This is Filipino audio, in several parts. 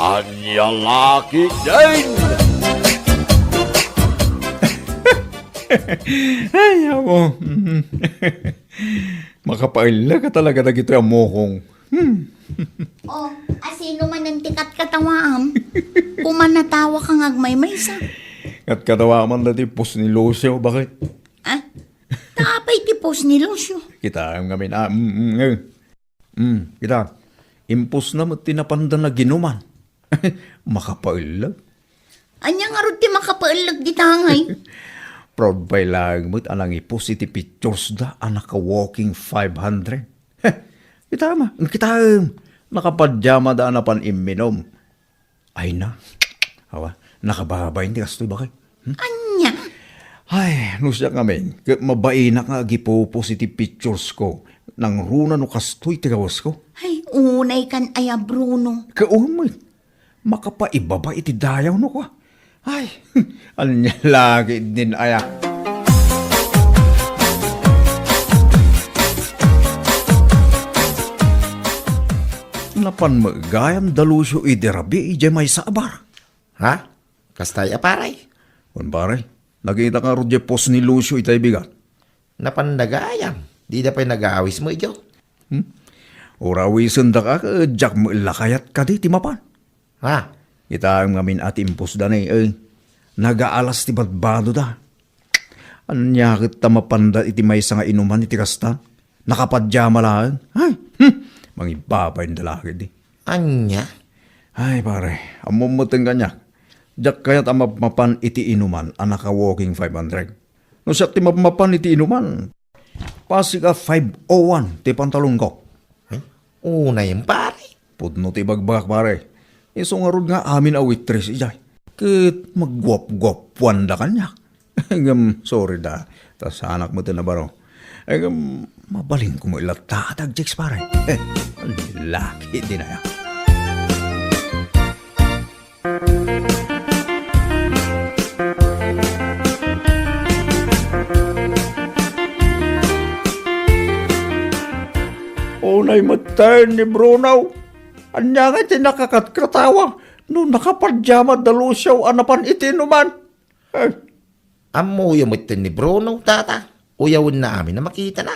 Anya laki din! Ay, ako. Makapaila ka talaga na gito ang mokong. Oh, asino man ang tikat katawaam? Kumanatawa kang agmay-may sa. At katawaman na tipos ni Lucio, bakit? Ah? Tapay tipos ni Lucio. Kita ang ngamin, kita. Impos na mo tinapandan na ginuman. Makapaila. Anya nga rin ti makapaalag di tangay. Proud by lang mo't anang positive pictures da anak ka walking 500. Kita ma, kita nakapadyama da anapan iminom. Ay na, hawa, nakababay hindi kastoy bakit? Anya? Ay, nusya kami, mabay na nga gipo positive pictures ko nang runa no kastoy tigawas ko. Ay, unay kan aya Bruno. Kaumay, makapaibaba iti dayaw no ko. Ay, anya lagi din aya. Napan magayam dalusyo iderabi ije may sabar. Ha? Kastay aparay. Kung pare, nakita ka rodye pos ni Lucio itay bigat. Napandagayam. Di na pa'y nag-aawis mo, Ijo. Urawisan da ka, jak mo ilakayat ka di timapan. Ha? Kita ang ngamin at impos da na nagaalas ti badbado da. Anyakit tamapanda iti may nga inuman iti kasta. Nakapadyama lang. Ay, mangibabay ng dalaki di. Anya? Ay pare, amumuteng kanyak. Jak kaya't amapan iti inuman anak ka walking 500. No siya ti mapan iti inuman. Pasi ka 501 ti pantalong ko. Ay, una yung pare. Pudno ti bagbak pare. Iso nga rod nga amin a waitress ijay. Kit magguap-guap wanda kanyak. Sorry da. Tas anak mo tinabaro. Mabaling ko mo ilatatag, Jex pare. Laki din na yan. Unay matern ni Bruno. Anya nga ti nakakatkatawa. No nakapadyama dalusyaw anapan itinuman. Amo yung mitin ni Bruno, tata. Uyawin na amin na makita na.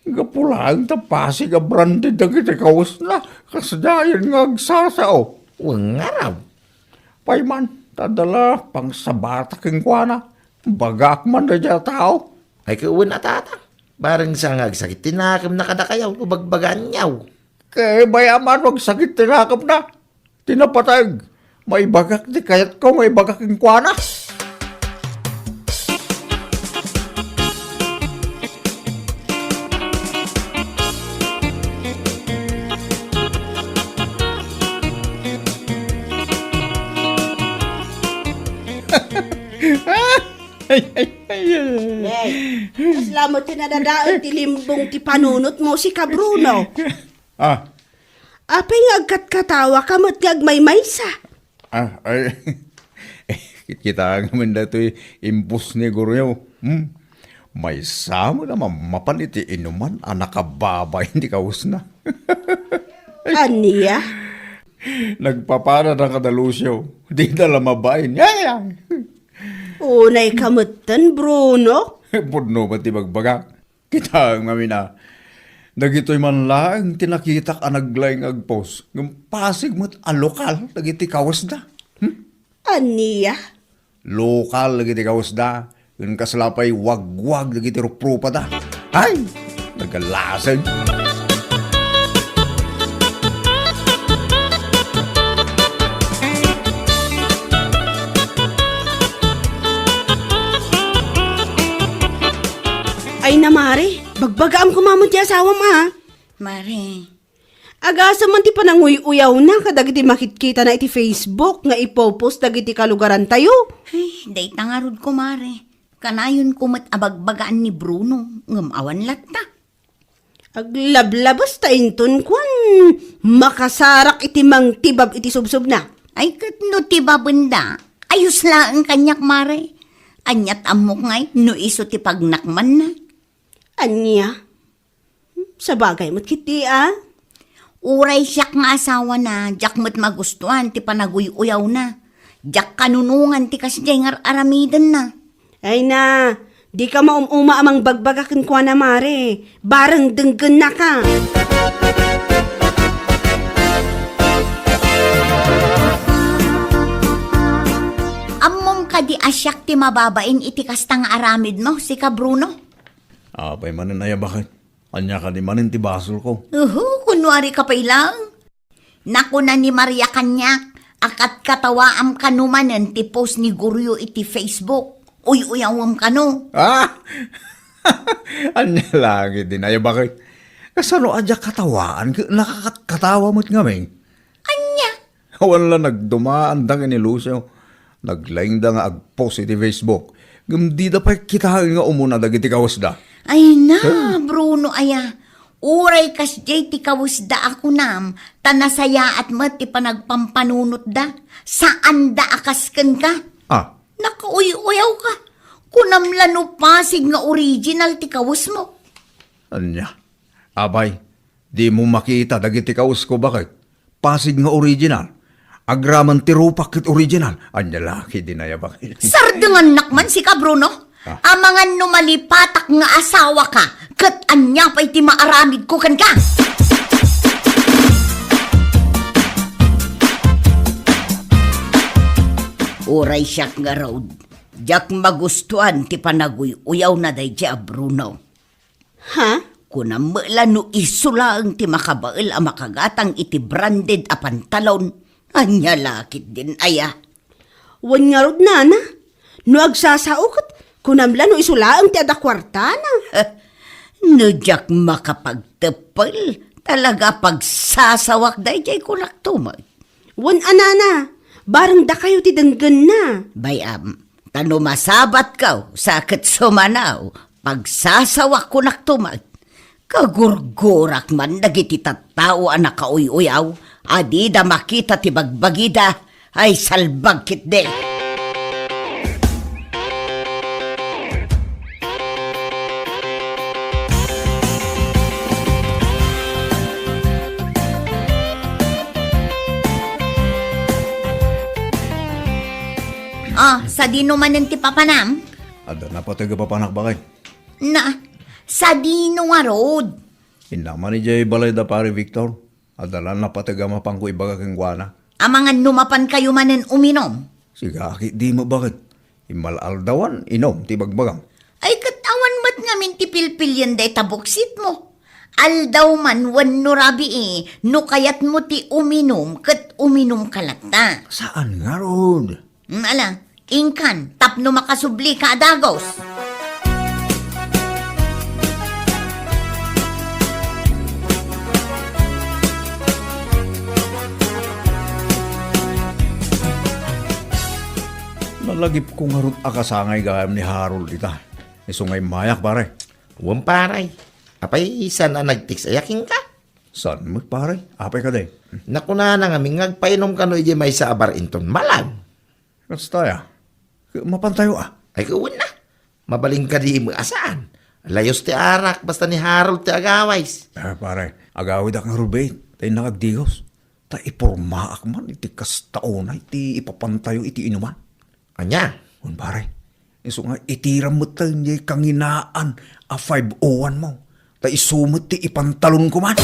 Gapulang tapasi ka branded na kitikawas na. Kasadayan nga agsasao. Uwang nga raw. Payman, tadala pang sabata king kwa bagak man na dya tao. Ay kauwan na, tata. Barang sa nga agsakit tinakam na kadakayaw, ubagbagan niyaw. Kaya bayaman wag sakit tinakap na. Tinapatag. May bagak di kayat ko, may bagak king kwa na. Salamat na nadadaon ti limbong ti panunot mo si Kabruno. Apay nga agkat-katawa kamot ngagmay-maysa. Ay, kita nga man dato'y impus ni Guryo. May samo naman mapaniti inuman, anakababa, hindi kaus na. Aniya? Nagpapara na kadalusyo, di na lamabain. Unay kamutan, Bruno. Pudno ba ti bagbaga? Kita nga mina. Dagito'y man lang tinakitak anaglay ng agpos. Ng pasig mo't alokal, dagiti kawas da. Aniya? Lokal, dagiti kawas da. Yung kaslapay wag-wag, dagiti ruprupa da. Ay! Nagalasag. Ay namari, bagbagaam kumamot ti asawa ma. Mare. Agasa man ti pananguy-uyaw na kadagiti makitkita na iti Facebook nga ipopost dagiti kalugaran tayo. Ay, day tangarod ko, mare. Kanayon kumat abagbagaan ni Bruno. Ngamawan latta. Aglablabas ta inton kwan. Makasarak iti mang tibab iti subsub na. Ay, katno ti babanda. Ayos lang ang kanyak, mare. Anyat amok ngay, no iso ti pagnakman na. Anya? Sa bagay mo't kiti Uray siyak nga asawa na, jak mo't magustuhan, ti panaguy-uyaw na. Jak kanunungan ti kasjay nga aramidan na. Ay na, di ka maumuma amang bagbagakin kwa na mare. Barang denggan na ka. Ammom ka di asyak ti mababain iti kastang aramid mo, si ka Bruno. Apay manin ay bakit? Anya ka di manin ti basol ko. Kunwari ka pa ilang. Naku na ni Maria kanyak, akat katawaam kanumanen ti post ni Guryo iti Facebook. Uyawam kano. Ah! Anya lagi din ay bakit? Kasano adya katawaan? Nakakatawa mo't ngaming. Anya? Wala nagdumaan da ni Lucio. Naglaing da nga ag-post iti Facebook. Di da pa kitahin nga umuna da giti kawas da. Ay na, Bruno aya. Uray kas jay ti kawas da ako nam. Tanasaya at mat ti panagpampanunot da. Saan da akasken ka? Ah, Nakauyaw ka. Kunamlano pasig nga original ti kawas mo. anya. Abay, di mo makita dagiti kawas ko bakit? Pasig nga original. Agraman ti rupak kit original. Anya laki din ay bakit? Sardengan nakman si ka, Bruno. Amangan no malipatak nga asawa ka, kat anya pa iti maaramid ko kan ka. Uray siyak nga road. Jak magustuhan ti panaguy-uyaw na day siya, Bruno. Ha? Kunam no isulaang ti makabael a makagatang iti branded a pantalon. Anya lakit din aya. Wan nga rod nana. No agsasaukot, kunamla no isulaang ti adakwarta na. No jak makapagtepel. Talaga pagsasawak day jay kulaktumag. Wan anana, barang da kayo ti denggan na. Bayam, tano masabat ka, sakit sumanaw, pagsasawak ko naktumag. Kagurgurak man dagiti tattao anak kauy-uyaw, adi da makita ti bagbagida, ay salbag kit de. Sa dino manen ti papanam? Ada na pa taga papanak bakit? Na, sa dino nga road. Inaman ni Jay balay da pare Victor. Adalan na pa taga mapangko ibaga kang guana. Amangan numapan kayo manen uminom. Sigaki di mo bakit? Imalaldawan, inom, ti bagbagang. Ay katawan mat ngamin ti pilpilyan day tabuksit mo. Aldaw man wan no rabi no kayat mo ti uminom kat uminom kalata. Saan nga road? Ala, ingkan, tapno makasubli ka adagos. Nalagip ko nga root akasangay gayam ni Harold ita. Isungay mayak pare. Huwag paray. Apay, isa na nag-text ayaking ka. Saan mo pare? Apay ka day. Nakuna na nga, mingag painom ka no ije may sa abar inton malag. Kastaya. Mapantayo ah. Ay kawin na. Mabaling ka di mo asaan. Layos ti arak, basta ni Harold ti agaways. Pare, agawid ak nga rubait. Tayo nakagdigos. Ta iporma ak man iti kastaona iti ipapantayo iti inuman. Anya? Un pare. Iso nga itiram mo tayo niya kanginaan a 501 mo. Ta isumot ti ipantalon ko man.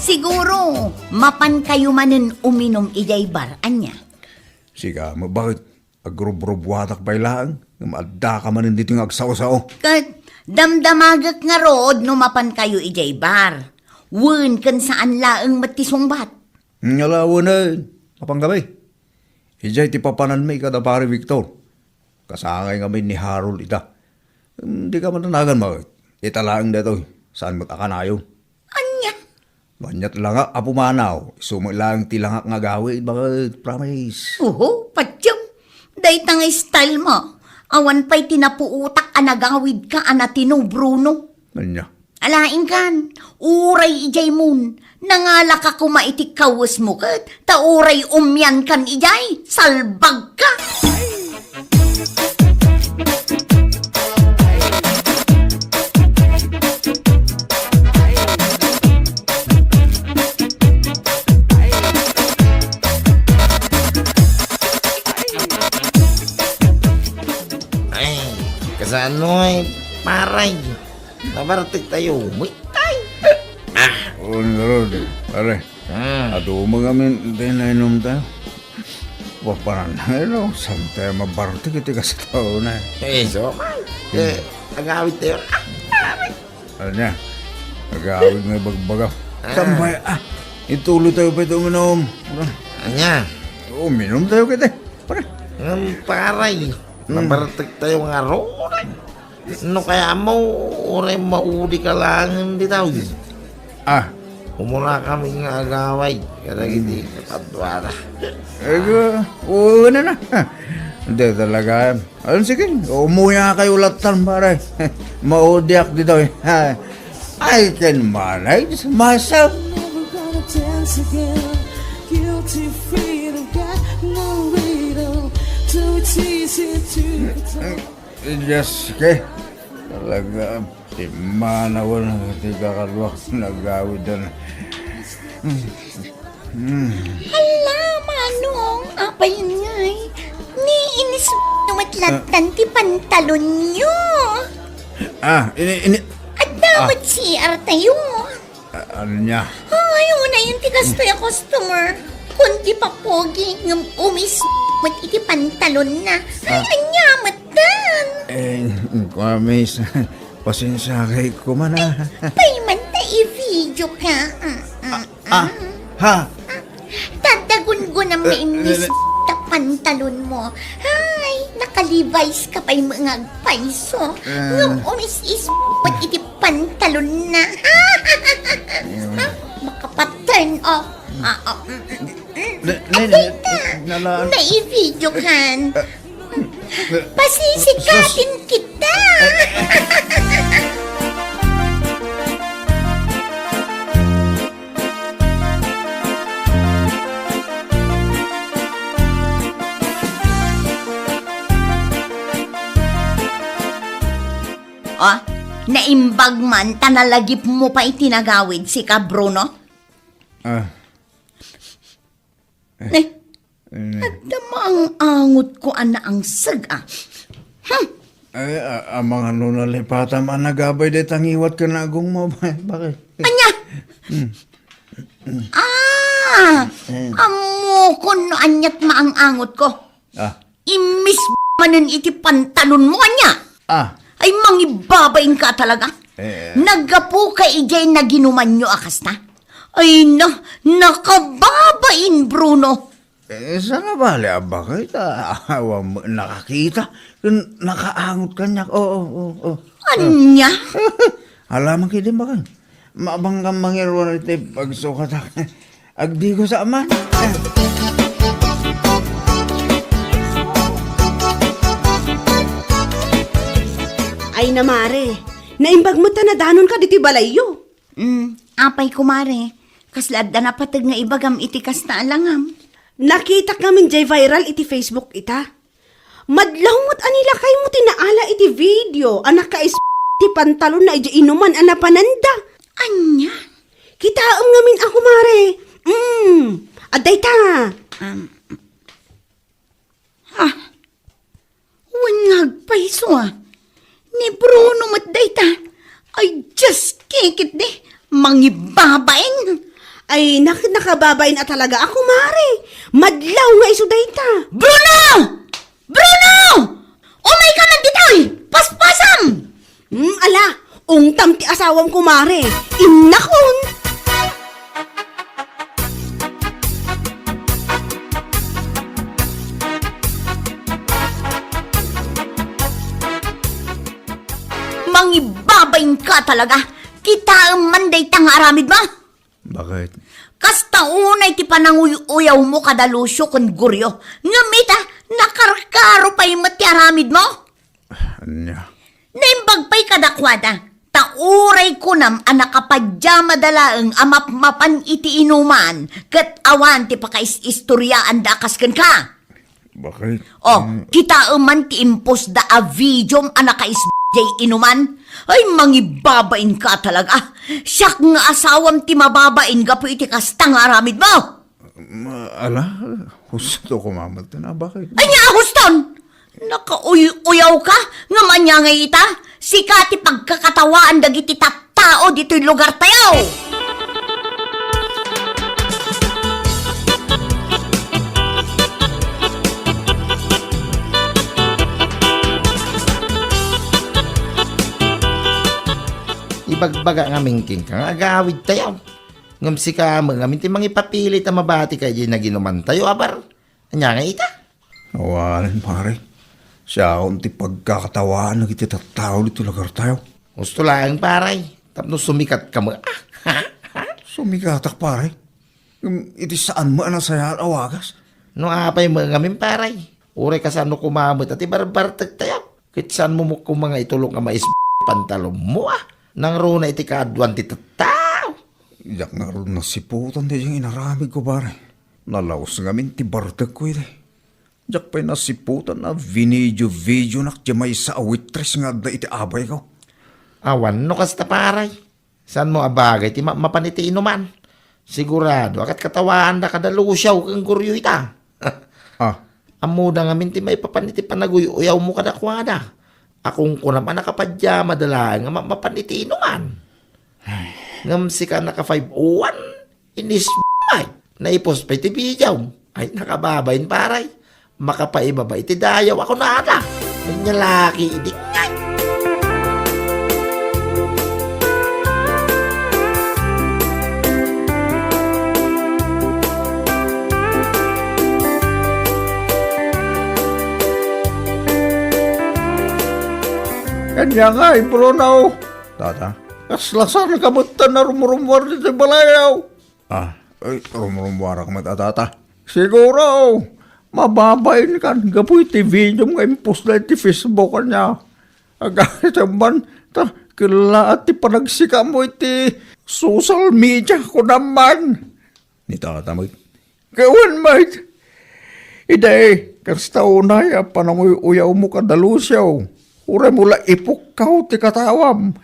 Siguro, mapan kayo manen uminom ijay bar, anya. Siga, bakit? Agrub-rubwatak bailaan. Maadda ka man dito ng agsaw-sao. Kat, damdamagak nga rood no mapan kayo ijay bar. Wen kan saan laeng matisungbat. Ngalawa na. Mapanggabay. Ijay ti papanan may kada pare Victor. Kasangay kami ni Harold ita. Hindi ka mananagan bakit? Italaang dito. Saan mo't akanayo? Anya? Banyat lang nga apumanaw. Sumo lang tilangak nga gawin. Bakit? Promise. Patyam. Day tangay style mo. Awan pa'y tinapuutak anagawid ka anatino, Bruno. Anya? Alaing kan, uray ijay mun. Nangala ka kumaitik kawas mo kat, ta uray umyan kan ijay, salbag ka. Ay, kasanoy, paray. Nabarating tayo, mitay. Rod, pare. Ato magamin din na inom tayo. Waparan na saan tayo mabarte kita kasi tao na. So, agawit tayo. Ano niya? Nag-aawit may bagbagaw. Tambay, ituloy tayo pa itong inom. Anya, Uminom tayo kita. Pare. paray. Nabarating tayo nga roray. No kaya mo, oray mauli ka lang, hindi tao. Umula kami nga agaway. Kaya hindi katadwara. Oo na. Hindi talaga. Sige, umuya kayo latan, pare. Maudiak dito eh. I can manage myself. Never gonna dance again. Guilty feet have got no reason. So it's easy to Just ke. Talaga, si Manaw na tiga kalwak nagawid na. Hala, Manong, apa yun nga eh? Ni inis matlatan ti pantalon nyo. Ini, At dapat CR tayo. ano niya? Ay, una yung tigas to yung customer. Kundi pa pogi ng umis mat iti pantalon na. Ay, anyamat dan. Miss, pasensya kay ko man Payman na i-video ka. Ha? Tadagun-gun ang mainis ta pantalon mo. Ay, naka-Levi's ka pa'y mga paiso. Ngam umis-is mat iti pantalon na. Makapaturn off. Na-i-video kan. Pasisikatin kita. Naimbag man, tanalagip mo pa itinagawid si ka, Bruno? At ang angot ko ana ang saga. Amang ano na lipatan man nagabay de tangiwat ka na agong mo. Bakit? Anya? Amo ko no anyat maang angot ko. Imis manen iti pantalon mo anya. Ay mangibabain ka talaga. Nagapo ka ijay na ginuman nyo akas na. Ay nakababain, Bruno. Sana bali bakit? Awa mo nakakita. Nakaangot ka niya. Oo. Anya? Alaman kayo din ba ka? Maabang kang mangirwan ito pagsukat. Agdi ko sa aman. Ay namare, naimbag mo ta na danon ka diti balayo. Apay kumare. Kaslad na napatag nga ibagam itikas na alangam. Nakita kami jay viral iti Facebook ita. Madlawmot anila kay mo tinaala iti video. Anak ka ti pantalon na iti inuman anapananda. Anya? Kitaam ngamin ako mare. Aday ta. Wangag paiso ni Bruno matdayta. Ay, just kikit de. Mangibabain. Ay, nakababain at talaga ako, mare. Madlaw nga iso dayta. Bruno! Bruno! Umay ka man ditoy! Paspasam! Ala, ungtam ti asawam ko, mare. Innakon! Mangibabain ka talaga. Kita ang manday tang aramid ba? Bakit? Kasta unay ti pananguyaw mo kadalusyo kon guryo. Ngamita, nakarkaro pa yung mati aramid mo. Anya? Naimbag pa'y kadakwada. Ta Nauray ko nam anak kapadya madalaeng amap-mapan iti inuman ket awan ti pakaistoryaan da kasken ka. Bakit? Oh, kita man ti impos da a video anak jay inuman. Ay, mangibabain ka talaga. Siyak nga asawam ti mababain ka po iti kastang aramid mo. Ala, gusto ko mamat na. Bakit? Ay nga, huston! Nakauyaw ka? Nga manyangay ita? Sika ti pagkakatawaan dagiti tattao dito'y lugar tayo. Ibagbaga nga mingking ka, agawid tayo. Ngam si ka, ngamin ti mangipapilit ang mabati ka dyan na ginuman tayo, abar. Anya nga ita? Nawalan, pare. Siya akong ti pagkakatawaan na kita tattao dito lugar tayo. Gusto lang, paray. Tapno sumikat ka mo. Sumigatak, pare. Iti saan mo anasaya at awagas? No apay mo ngamin, paray. Ure ka saan mo kumamot at ibarbartag tayo. Kit saan mo kung mga itulong nga mais pantalon mo Nang runa iti kaadwan ti tattao. Yak nga rin nasiputan di yung inaramig ko, pare. Nalaos ngamin ti bartag ko iti. Yak pa'y nasiputan na video nak may sa awitres nga da iti abay ko. Awan no kasta paray. Saan mo abagay ti mapaniti inuman? Sigurado akat katawaan da kadalusyaw kang guryo ita. Amo da ngamin ti may papaniti panaguyaw mo kadakwada. Akong ko naman nakapadya madala nga mapaniti inuman. Ngam si ka naka 501 inis ay naipos pa iti video. Ay nakababayin paray. Makapaibaba iti dayaw ako na ada. Nanyalaki idik ay. Kanya nga, Bruno. Tata? Kaslasan kamutan na rumurumwar dito sa balayaw. Ay, rumurumwar ka matata. Siguro, mababayin kan. Gapoy ti video nga impos na iti Facebook niya. Agay man, kila at ti panagsika mo iti social media ko naman. Ni tata, mate. Kawan, mate. Iday, kasta unay, pananguyaw mo kadalusyaw. Ure mula ipukaw ti katawam.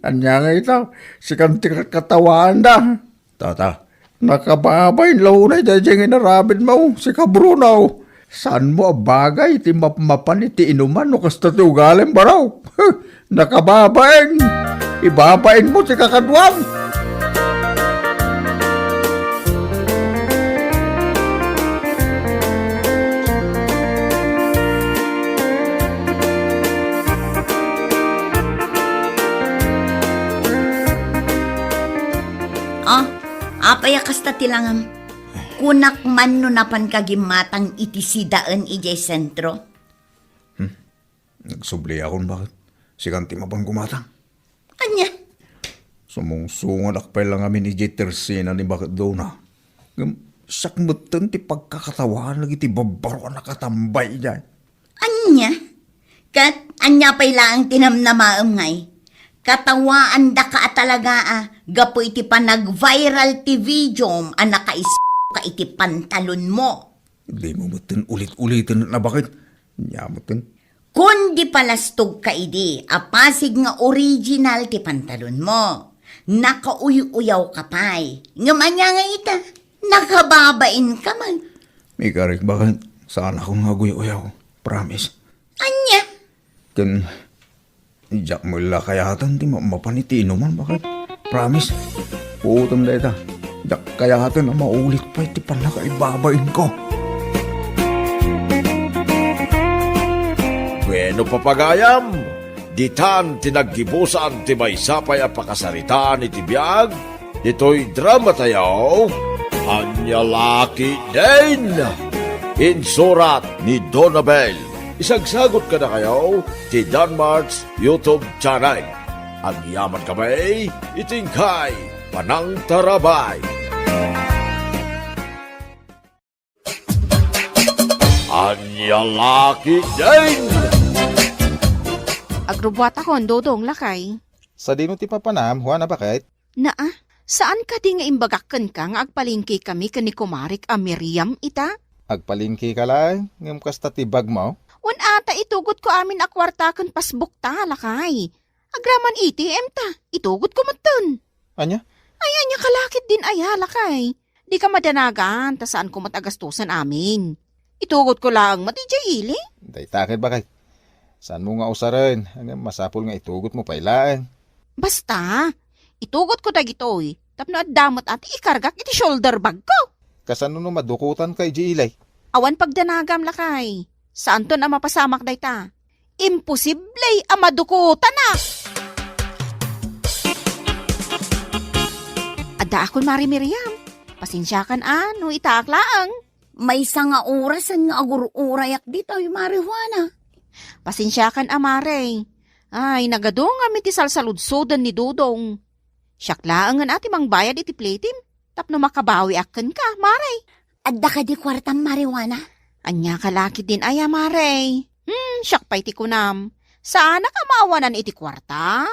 Anya nga ito, sikan ti katawaan da. Tata, nakababay launay dyan inarabid mo, si Bruno. Saan mo abagay ti mapapan iti inuman no kasta ti ugalim baraw? Nakababayin, ibabain mo ti kakadwam. Apaya kasta tilangam. Kunak man no napan kagimatang iti sidaan ijay sentro. Nagsubli akong bakit? Sikan ti mapang gumatang. Anya? Sumungsungan akpay lang amin ijay tersina ni bakit daw na. Sakmutan ti pagkakatawan lagi ti babaro na katambay dyan. Anya? Kat anya pa'y laang tinamnamaam ngay. Katawaan da ka talaga gapo iti panag-viral ti video anak ka iti pantalon mo. Hindi mo mutin ulit-ulitin na bakit? Nyamutin. Kundi palastog ka idi, apasig nga original ti pantalon mo. Nakauyaw ka pa'y. Ngamanya nga ita, nakababain ka man. Mikarik, bakit? Saan ako nga guyaw? Promise. Anya? Diyak mo ila kayatan di mapaniti inuman bakit? Promise. Putom na ita. Diyak kayatan na maulit pa iti panakaibabain ko. Bueno papagayam, ditan tinaggibusan ti may sapay a pakasaritaan iti biyag, dito'y drama tayo, Anyalaki din! Insurat ni Donabel. Isagsagot ka na kayo ti Danmarks YouTube channel. Ang yaman kamay, itingkay, panang tarabay. Anyalaki din! Agrobata ko, dodong lakay. Sa dino ti papanam, Juana, bakit? Naa, saan ka di nga imbagakan ka nga agpalingki kami ka ni Kumarik a Miriam ita? Agpalingki ka lang, ngam kasta tibag mo. Wan ata itugot ko amin a kwarta kan pasbuk ta lakay. Agraman ATM ta, itugot ko matun. Anya? Ay, anya kalakit din aya lakay. Di ka madanagan, ta saan ko matagastusan amin. Itugot ko lang, matijay ili. Day takit bakit? Saan mo nga usaran? Hanggang masapol nga itugot mo pailaan. Basta, itugot ko dagitoy. Tapno at damot at ikargak iti shoulder bag ko. Kasano no madukutan kay Jilay? Awan pagdanagam lakay. Saan to na mapasamak day ta? Imposible ang madukutan na! Ada ako Mari Miriam. Pasensya kan ano, itaklaang. May nga orasan nga agur-urayak dito yung marihuana. Pasensya kan amare. Ay, nagadong kami ti salsaludsodan ni Dudong. Siyaklaan nga ati mang bayad iti platim. Tapno makabawi akan ka, Mare. Adda ka di kwartang marihuana? Anya kalaki din ay Mare. Siyak pa iti kunam. Sana ka maawanan iti kwarta?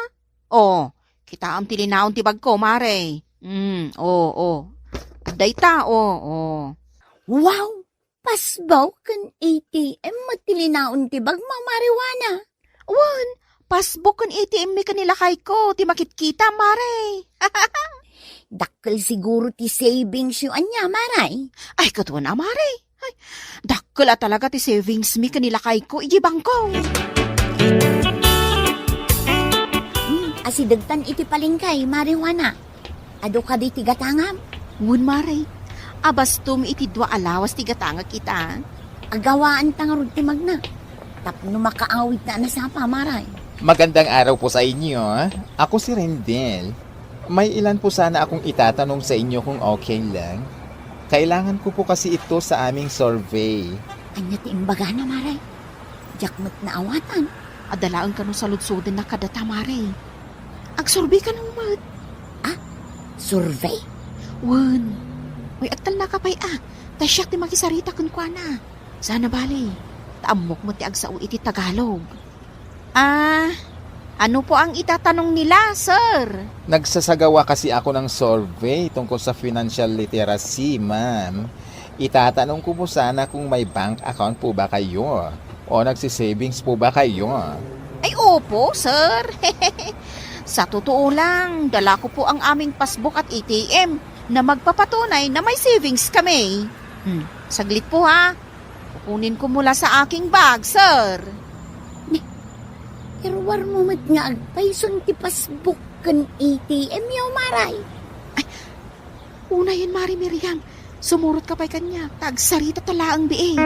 Oh, kita am tilinaon ti bag ko, Mare. Aday ta, Wow! Pasbaw kan ATM matilinaon ti bag mga marihuana. Wan, pasbuk kan ATM mi kanila kay ko, ti makitkita, Mare. Dakkel siguro ti savings yung anya, maray. Ay, katuan na, Mare. Ay, dakkel talaga ti savings mi kanila kay ko, ijibang ko. Asidagtan iti palingkay, marihuana. Ado ka di tigatangam. Ngun, Mare. Abastum iti dua alawas ti gatanga kita. Agawaan tangarod ti magna. Tapno makaawit na sa pamaray. Magandang araw po sa inyo. Ako si Rendel. May ilan po sana akong itatanong sa inyo kung okay lang. Kailangan ko po kasi ito sa aming survey. Anya ti imbaga na, maray. Jakmat na awatan. Adalaan ka no sa lutsudan na kadata, Mare. Agsurbi ka nung mat. Survey? Wan. Uy, agtal na kapay Tasyak ti makisarita kun kwa na. Sana bali. Taamok mo ti agsao iti Tagalog. Ano po ang itatanong nila, sir? Nagsasagawa kasi ako ng survey tungkol sa financial literacy, ma'am. Itatanong ko po sana kung may bank account po ba kayo o nagsisavings po ba kayo. Ay, opo, sir. Sa totoo lang, dala ko po ang aming passbook at ATM na magpapatunay na may savings kami. Saglit po ha. Kukunin ko mula sa aking bag, sir. Irwar mo mat nga agpayson ti pasbook kan ATM yung maray. Una yun, Mari Miriam. Sumurot ka pa'y kanya. Tagsarita tala ang biing.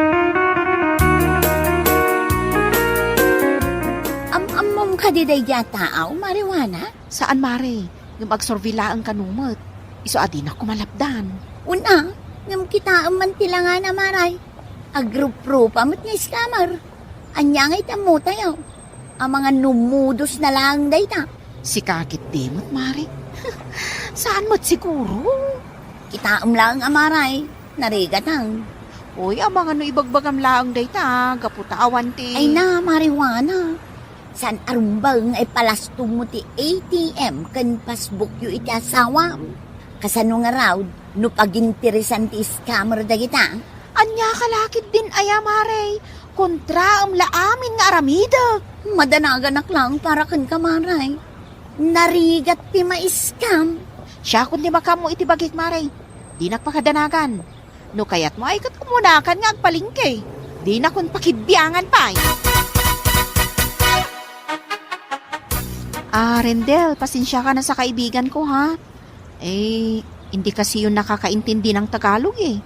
Amam ka di day tao, marijuana? Saan, Mari? Yung magsorvila ang kanumot. Iso adin ako malapdan. Una, ngam kita man tila nga na maray. Agrup-rup amat nga scammer. Anya nga itamo tayo. Ang mga numudos na lang day ta. Si kakit dimot, Mari. Saan mo't siguro? Kita lang amaray. Narigatang. Uy, ang mga no ibagbagam laang day ta. Gaputa awanti. Ay na, marijuana. San arumbang ay palastong mo ti ATM kan pasbook yu iti asawam. Kasano nga raw, no paginteresan ti scammer da kita. Anya kalakit din aya, Mare. Kontra ang laamin nga aramida. Madanaganak lang para kan kamaray. Narigat ti ma-scam. Siya kundi makamo iti bagik, Mare. Di nakpakadanagan. No kayat mo ay kat kumunakan nga agpalingke. Di na kun pakibyangan pa. Rendel, pasensya ka na sa kaibigan ko, ha? Hindi kasi yun nakakaintindi ng Tagalog, eh.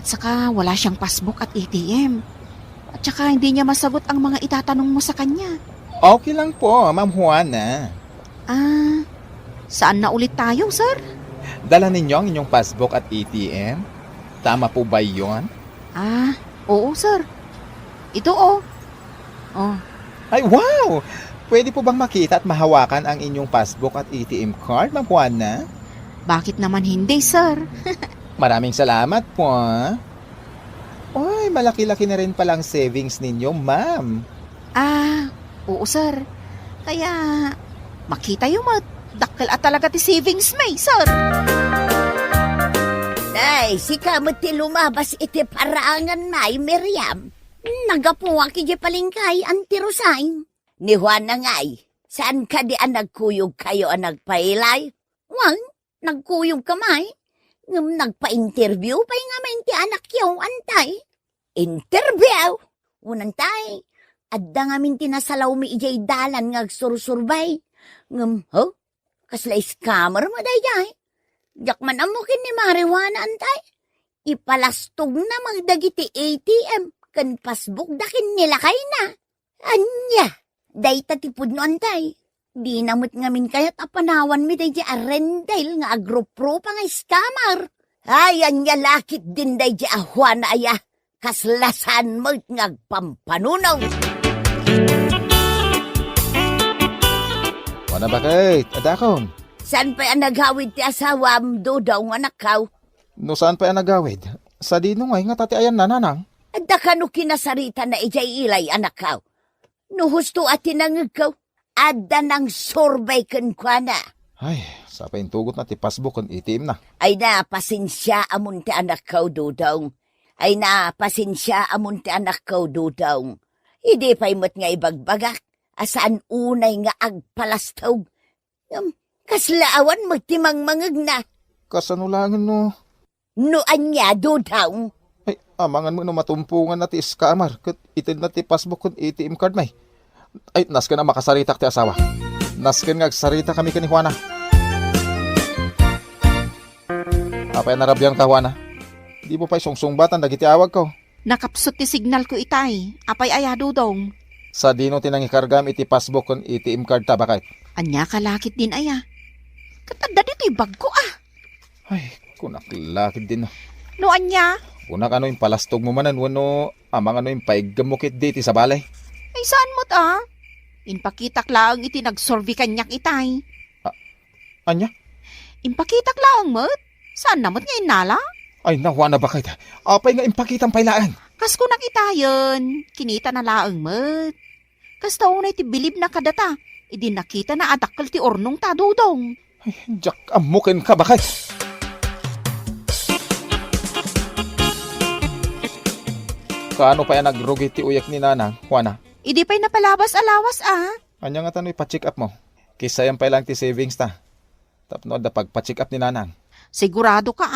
At saka, wala siyang passbook at ATM. At saka, hindi niya masagot ang mga itatanong mo sa kanya. Okay lang po, Ma'am Juana. Saan na ulit tayo, sir? Dala ninyo ang inyong passbook at ATM? Tama po ba yon? Oo, sir. Ito, oh. Ay, wow! Pwede po bang makita at mahawakan ang inyong passbook at ATM card, Ma'am Juana? Bakit naman hindi, sir? Maraming salamat po. Ay, malaki-laki na rin palang savings ninyo, ma'am. Oo, sir. Kaya, Makita yung dakkel at talaga ti savings may, sir. Ay, si kamot ti lumabas iti paraangan na, Miriam. Nagapuwa ki di palingkay, anti Rosain. Ni Juan na ngay, saan ka di nagkuyog kayo ang nagpailay? Wang, nagkuyog kamay. Ngam nagpa-interview pa nga main ti anak yung antay. Interview? Unang tay, adda nga min tinasalaw mi ijay dalan nga agsursurbay. Ngam, kasla scammer mo dayay. Jak man amukin ni Marijuana antay. Ipalastog na magdagiti ATM. Kan pasbook dakin nila kay na. Anya, day tatipod no antay. Di namot ngamin kaya't apanawan mi day di arendel nga agro-pro pa nga scammer. Ay, anya lakit din day di ahwan na aya. Kaslasan mo nga agpampanunaw. Wala bakit? Adakon. San pa ang naghawid ti asawam do daw nga nakaw? No saan pa yan nagawid? Sa dino ngay nga tati ayan na nanang. Adda ka no kinasarita na ijay ilay anakaw. No husto at tinangagaw. Adda nang sorbay kan kwa na. Ay, sa paintugot na ti passbook kon ATM na. Ay na, pasensya amon ti anak kaw dudong. Ay na, pasensya amon ti anak kaw dudong. Hindi pa'y mo't nga ibagbagak. Asaan unay nga agpalastog. Kaslaawan mo timang mangag na. Kasanulangan no. No anya dudong. Ay, amangan mo no matumpungan na ti scammer. Kat itin na ti passbook kon ATM card may. Ay, nas ka na makasaritak ti asawa. Nas ka nga agsarita kami ka ni Juana. Apay narabyan ka, Juana. Di mo pa'y sungsung-batan, dagiti awag ko. Nakapsot ti signal ko itay. Apay ayado dong. Sa dino tinangikargam iti passbook kon ATM card ta bakit? Anya kalakit din aya. Katanda dito yung bag ko Ay, kunaklakid din. No anya? Kunak ano yung palastog mo manan, wano amang ano yung paiggamukit diti sa balay. Ay saan mo't Inpakitak laang iti nagsorbi kanyak itay. Anya? Inpakitak laang mo't? Saan namot nga inala? Ay, nawa na bakit? Apay nga impakitang pailaan. Kas ko nakitayon, kinita na laang mo't. Kas taon na iti bilib na kadata, idi nakita na adakkel ti ornong tadudong. Ay, jak amukin ka bakit? Kaano pa yan nagrugi ti uyak ni nanang, Juana? Idi pa'y napalabas alawas Anya nga tano'y pa-check up mo. Kisa yan pa lang ti savings ta. Tapno da pagpa-check up ni nanang. Sigurado ka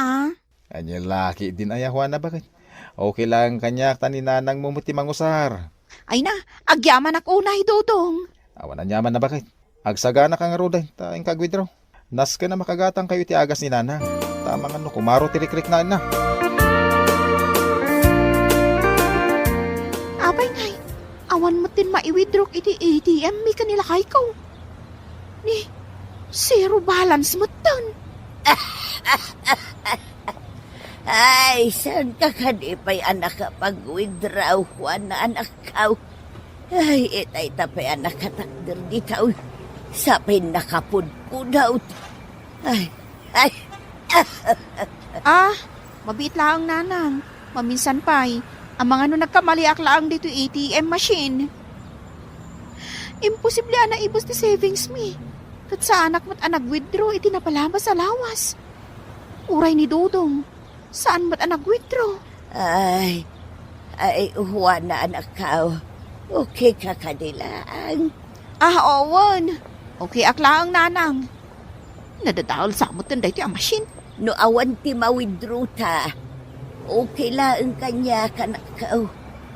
Anya laki din aya, Juana, bakit? Okay lang kanya ta ni nanang mo muti mangusar. Ay na, agyaman ak unay dudong. Awan na nyaman na bakit? Agsagana ka nga roday, taing kagwithdraw. Nas ka na makagatang kayo ti agas ni nanang. Tama nga no, kumaro ti rikrik na. Abay ngay, awan mo din maiwithdraw iti ATM mi kanila kay ko. Ni, zero balance mo tan. Ay, saan ka kadipay anak ka pag-withdraw, Juan na anak ka? Ay, itay tapay anak katakder di tao. Sapay nakapudpudaw. Ay. Mabit lang nanang. Maminsan pa'y, ang mga no nagkamaliak laang dito ATM machine. Imposible na ibus ti savings mi. Kat sa anak mo't anag-withdraw, iti napalabas sa lawas. Uray ni Dodong. Saan mo't anag-withdraw? Ay, Juan na anak ka. Okay ka kanilaan. Owan. Okay akla ang nanang. Nadadahol sa amot tinday ti ang machine. No awan ti ma-withdraw ta. Okay lang kanya kanak ka.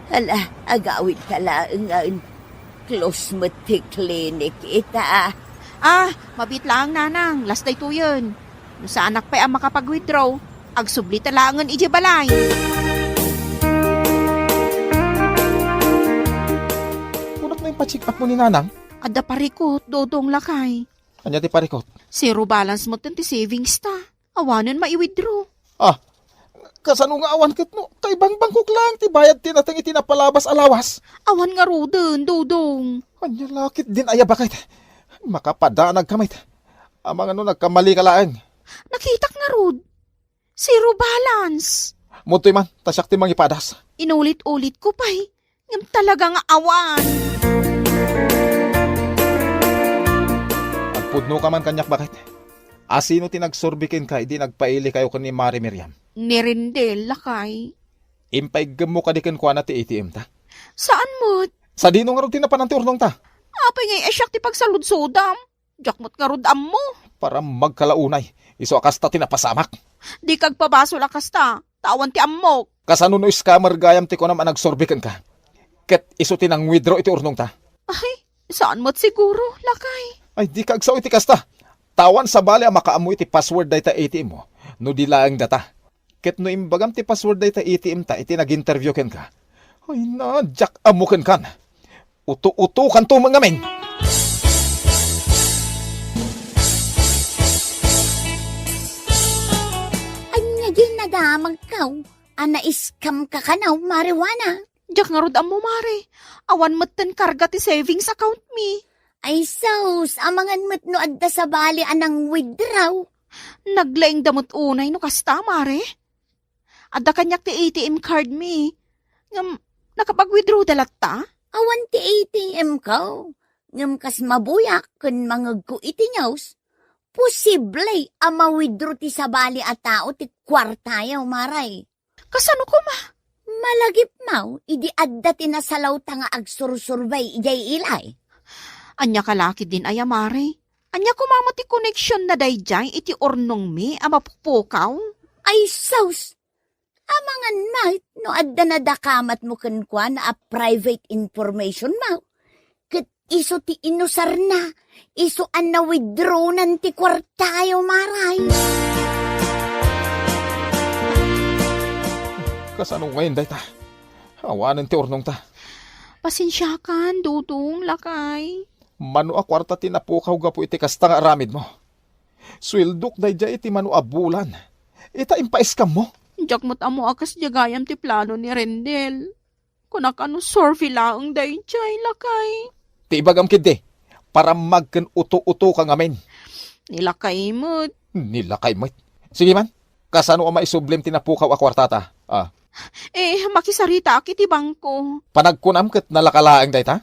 Hala, agawid ka lang close mo ti clinic ita. Mabit lang nanang. Last day to yun. No sa anak pa ang makapag-withdraw, agsubli talangan iji balay. Kunat na yung pa-check up mo ni nanang? Adda parikot, Dodong lakay. Anya ti parikot? Zero balance mo ti savings ta. Awanan ma-withdraw. Kasano nga awan kat no? Kay bang-bangkok lang, ti bayad tinatang itinapalabas alawas. Awan nga roden, Dodong. Anya lakit din aya bakit? Makapadanag kamay. Amang ano nagkamali ka laang. Nakitak nga rod. Zero balance. Mutoy man, tasyak ti mangipadas. Inulit-ulit ko pa'y. Ngam talaga nga awan. Pudno ka man kanyak bakit? Asino tinagsurbikin ka, di nagpaili kayo kan ni Mari Miriam. Ni Rindel, lakay. Impaigam mo ka di kan kuha na ti ATM ta. Saan mo't? Sa dino nga rin tinapanan ti urnong ta. Apay ngay asyak ti pagsaludsodam. Jakmot nga rudam mo. Para magkalaunay. Iso akas ta tinapasamak. Di kag pabaso lakas ta. Tawan ti ammok. Kasano no scammer gayam ti ko naman nagsurbikan ka. Ket iso tinang withdraw iti urnong ta. Ay, saan mo't siguro, lakay? Ay di kag sao iti kasta. Tawan sa bali ang makaamu iti password dayta ATM mo. No di laang data. Ket no imbagam ti password dayta ATM ta iti nag-interview ken ka. Ay na, jak amuken kan. Uto-uto kan to mga men. Anya ginadamag kaw. Ana-iskam ka kanaw, marijuana. Jak nga rudam mo, Mare. Awan mo't ten karga ti savings account mi. Ay sus, amangan mo't no adda sa bali anang withdraw. Naglaing damot unay no kasta, Mare. Adda kanyak ti ATM card mi. Ngam, nakapag-withdraw dalat ta? Awan ti ATM kaw. Ngam kas mabuyak kun mangagko iti nyaws. Posible ama-withdraw ti sa bali a tao ti kwartayaw, maray. Kasano ko ma? Malagip maw, idi adda tinasalaw ta nga agsursurbay ijay ilay. Anya kalaki din aya, Mare. Anya kumamo ti connection na dayjay iti ornong mi ama pupukaw. Ay sus! Amangan mait, no adda na dakamat mo kenkwa na a private information maw. Ket iso ti inusar na, iso an na withdraw nan ti kwartayo, maray. Kasano ngayon dayta? Awanan ti urnong ta. Pasensya kan, dudong, lakay. Mano a kwarta tinapukaw gapo iti kasta nga aramid mo. Swildok dayjay iti mano a bulan. Ita impaiskam mo. Jakmot amo akas jagayam ti plano ni Rendel. Kunak ano sorfi laang dayjay, lakay. Ti ibagam kidde. Para magken uto-uto ka ngamen. Nilakay mo't. Nilakay mo. Sige man. Kasano ang maisublim tinapukaw a kwartata? Makisarita kiti bangko. Panagkunam ket nalakalaang dayta?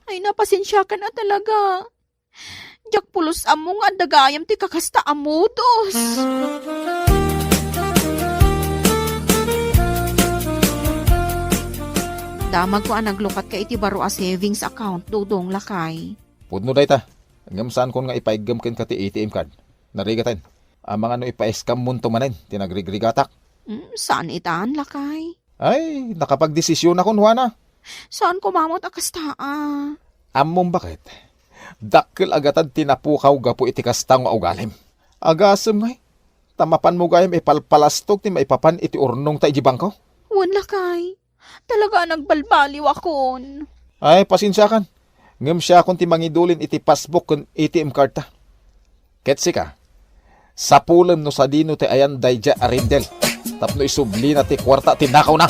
Ay, napasensya ka na talaga. Jak pulos among adagayam ti kakasta amudos. Damag ko ang naglukat ka iti baro a savings account, dudong, lakay. Pudno dayta. Ngam saan kon nga ipaigam ken ka ti ATM card. Narigatan. Ang mga no ipaiskam munto manen, tinagrigrigatak. Saan itaan, lakay? Ay, nakapagdesisyon ako, Juana. Saan kumamot akasta? Among bakit? Dakkel agatan tinapukaw gapo iti kastang ugalim. Agasem ngay. Tamapan mo gayam ipalpalastog ti maipapan iti urnong ta ijibang ko. Wan, lakay. Talaga nagbalbaliw akon. Ay, pasensya kan. Ngam siya akong ti mangidulin iti passbook kun ATM card ta. Ketsi ka. Sa pulam no sa dino ti ayan dayja arindel. Tapno isubli na ti kwarta tinakaw na.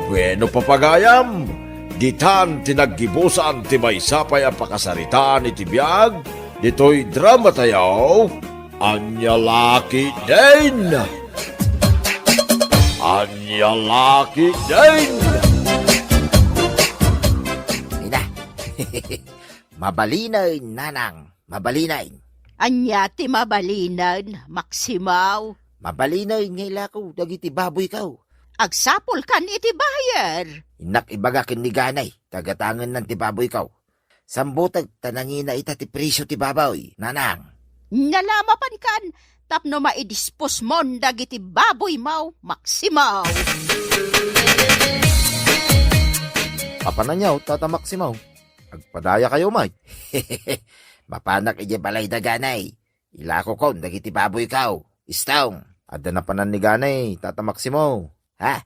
Bueno papagayam, ditan tinaggibusan ti maysapay a pakasaritaan iti biag, dito'y drama tayaw, Anya Laki din! Anya Laki din! Ina, mabalinay, nanang, mabalinay. Anya ti mabalinan, Maksimaw. Mabalinay ngayon ko, dagiti baboy kaw. Agsapol kan iti bayar. Inak ibaga kin ni ganay, tagatangan ng tibaboy kaw. Sambutag tanangina ita ti presyo ti baboy, nanang. Nalamapan kan, tapno maidispos mon dagiti baboy mau, Maksimaw. Kapananyaw, tata Maksimaw. Agpadaya kayo, may. Mapanak ije balay da ganay. Ilako ko, dagiti baboy kaw. Istawng, adda na panan ni ganay, tata Maksimaw. Ha?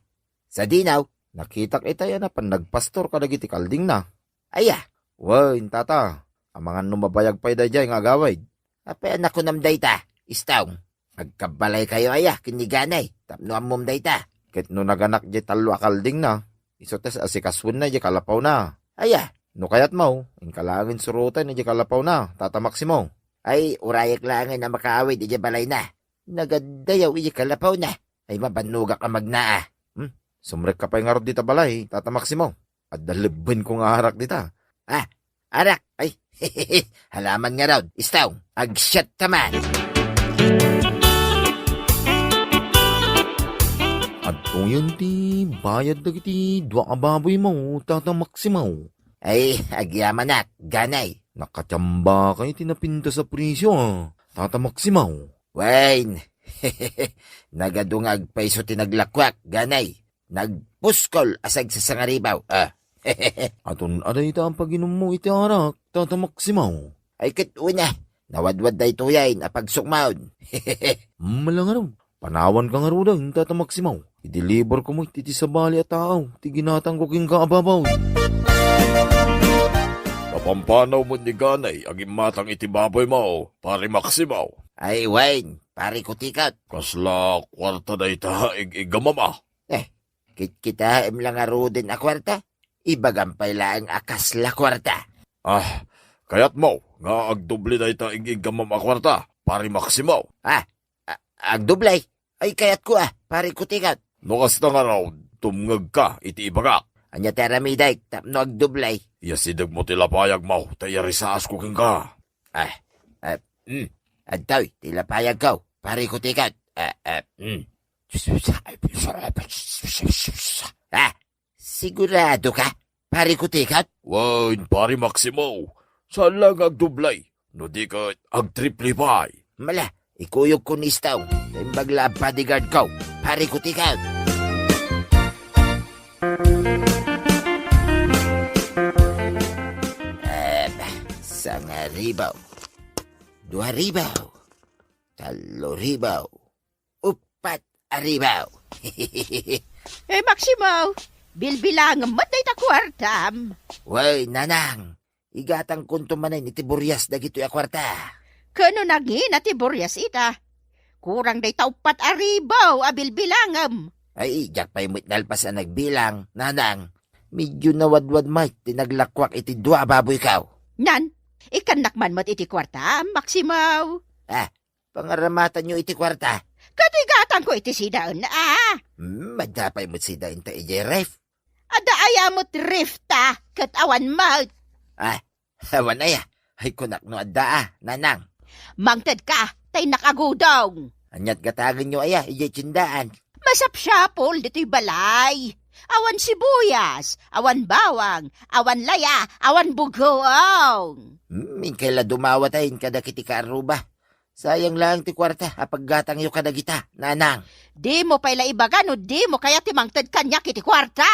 Sa dinaw, nakitak itaya na pan nagpastor ka dagiti kalding na. Aya, wain tata, ang mga numabayag pa'y da dyan nga gaway. Apay anak ko namday ta, istawng. Agkabalay kayo aya, kiniganay, tapno amom day ta. Ket no naganak di talo akalding na, isotes asikaswin na di kalapaw na. Aya, no kayat mo, in kalangin surutan di kalapaw na, tata Maksimo. Ay, urayak langin na makaaway di balay na. Nagadayaw di kalapaw na. Ay mabanuga ka magnaa. Sumrek ka pa yung arod dita balay, Tata Maximo. At dalibin ko nga harak dita. Arak, ay, halaman nga raw, istaw, agsyat taman. At kung yun ti, bayad na kiti, dua ka baboy mo, Tata Maximo. Ay, agyaman na, ganay. Nakatamba kayo tinapinta sa presyo, Tata Maximo. Wayne, nagadungag pa iso tinaglakwak, ganay. Nagpuskol asag sa sangaribaw. Aton aday ta ang pag-inom mo iti arak, Tata Maximo. Ay una, nawadwad da ito yain apag sukmaon. Malang araw, panawan ka nga ro Tata Maximo. I-deliver ko mo iti sa bali at tao, ti ginatang ko king kaababaw. Papampanaw mo ni ganay, ang imatang iti baboy mo, pare Maximo. Ay Wayne, pare ko tikat. Kasla kwarta na ita, igamama. Kita lang aro din a kwarta. Ibagampay lang akas la kwarta. Kayat mo, nga agdubli na ita, igamama kwarta, pare Maximo. Agdublay. Ay kayat ko pare ko tikat. Nukas na nga raw, tumngag ka, iti ibagak. Anya teramiday, tapno agdublay. Yasidag mo tilapayag mo, tayari sa asko king ka. Adtoy, tilapayag ko, pare ko tikat. Sigurado ka, pare ko tikat? Wine, pare Maximo, saan lang agdublay, no di ka agtriplipay. Mala, ikuyog ko ni istaw, imbagla bodyguard ko, pare ko tikat. Sanga ribaw, 2 ribaw, 3 ribaw, 4 ribaw. Maximo, bilbilang mo day ta kwartam. Way, nanang, igatang kunto manin iti buryas da gito ya kwarta. Kano naging ati buryas ita? Kurang day ta 4 aribaw a bilbilangam. Ay, jak pa'y nalpas ang nagbilang, nanang, medyo nawadwad may tinaglakwak iti 2 baboy kaw. Nan, ikanakman mo't iti kwarta, Maximo. Pangaramatan nyo iti kwarta. Katigatan ko iti sidaan Madapay mo't si dain ta iti ref. Ada ayamot rifta, kat awan mo't. Hawan ay kunak no adda nanang. Mangtad ka, tay nakagudong. Anyat gatagan nyo ije tsindaan. Masapsyapol dito'y balay. Awan sibuyas, awan bawang, awan laya, awan bugoong. Minkala dumawatayin kada kiti karuba. Sayang lang ti kwarta, apaggatang yu kada kita, nanang. Di mo pala ibaga no di mo kaya timangtad kanya kiti kwarta.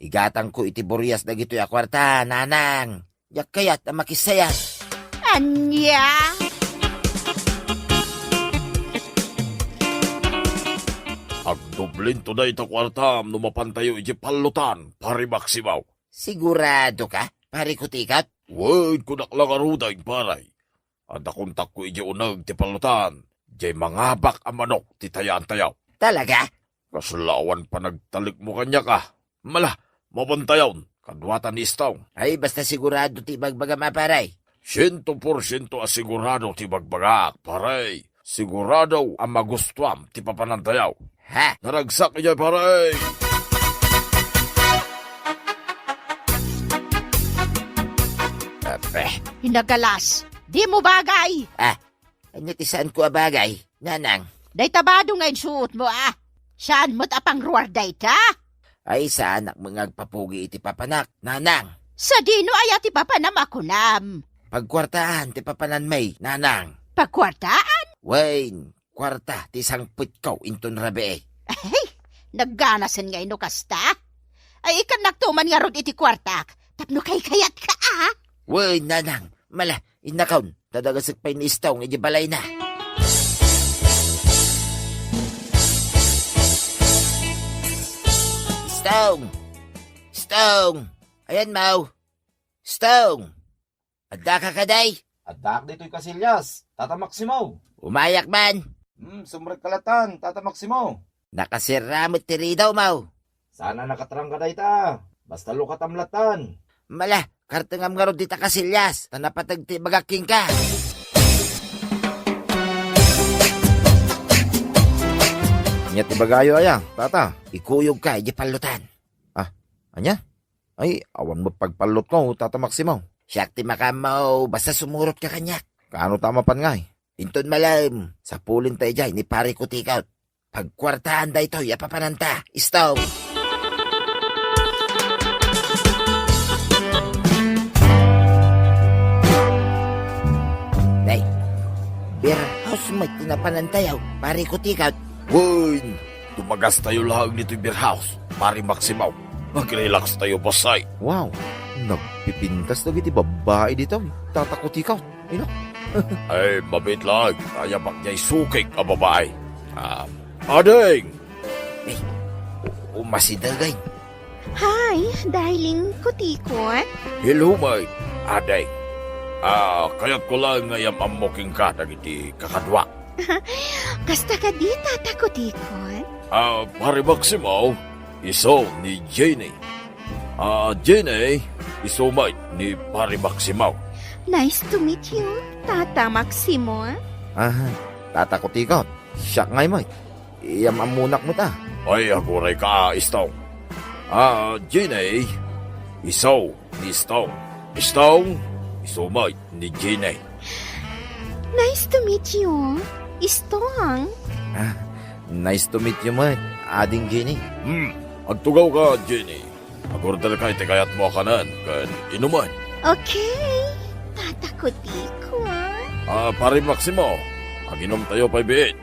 Igatang ko iti buryas na gito ya kwarta, nanang. Yak kayat na makisayang. Anya? Agdublin to na ita kwartam, numapantayo iti palutan, pare Maximo. Sigurado ka, pare ko tikat? Wine, kunak lang aruday, paray. Ada kontak ko iti unag ti palutan, jay mangabak ang manok ti tayaan-tayaw. Talaga? Kaslawan pa nagtalik mo kanya ka. Mala, mabantayaw, kadwatan ni istaw. Ay, basta sigurado ti bagbaga maparay. 100% asigurado ti bagbagak, paray. Sigurado ang magustuam ti papanantayaw. Naragsak niya, paray. Hinagalas, di mo bagay. Anyatisan ko abagay, nanang. Day tabado ngayon suot mo Saan mo't apang ruwar day ta? Ay, sa anak mga agpapugi iti papanak, nanang. Sa dino ay ati papanam ako nam. Pagkwartaan ti papanan may, nanang. Pagkwartaan? Wayne, kwarta ti sangput ko inton rabe. Ay, nagganasan nga ino kasta. Ay, ikan naktuman nga rod iti kwartak. Tapno kay kayat ka Wayne, nanang. Mala, inakaw, tadagasik pa'y ni istaw ng balay na. Stong! Ayan, Mau. Stong! Adda ka kaday? Adak dito'y kasilyas, Tata Maximo. Umayak man. Sumrek kalatan, Tata Maximo. Nakasiramot tiri daw, Mau. Sana nakatrang ka ta. Basta lukatamlatan. Mala, kartengam nga ro dita kasilyas. Tanapatag ti bagaking ka. Anya tibagayo aya, tata. Ikuyog ka, di palutan. Ah, anya? Ay, awan mo pagpalot mo, tata Maximo. Siyak ti makamaw, basta sumurot ka kanyak. Kaano tama pan nga Inton malam, sa pulin tayo dyan, ni pare ko tikaw. Pagkwartaan da ito, yapapananta, istaw. Day, beer house mo tinapanantayaw, pare ko tikaw. Uy, tumagas tayo lahag nito yung beer house. Pari Maximaw, mag-relax tayo, bossay. Wow, nagpipintas na giti babae dito. Tatakuti ka. Ino? Ay, mabit lang. Kaya bak niya'y sukik ang babae. Ading! Umasidagay. Hi, darling kutikot. Hello, mate. Ading. Kaya't ko lang ngayam amoking ka na iti kakadwa. Kasta ka di tata kutikot. Pari Maximaw, iso ni Jenny. Jenny, iso mate ni Pari Maximaw. Nice to meet you, Tata Maximo. Tatakuti ka. Siya ngay mo. Iyam amunak mo ta. Ay, aguray ka, Istong. Jenny, iso ni Istong. Istong, iso mate ni Jenny. Nice to meet you, Istong. Nice to meet you, man. Ading Jenny. Agtugaw ka, Jenny. Agordal ka, itikayat mo kanan, kan inuman. Okay, Tata kutikot. Pari Maximo, aginom tayo pa ibiit.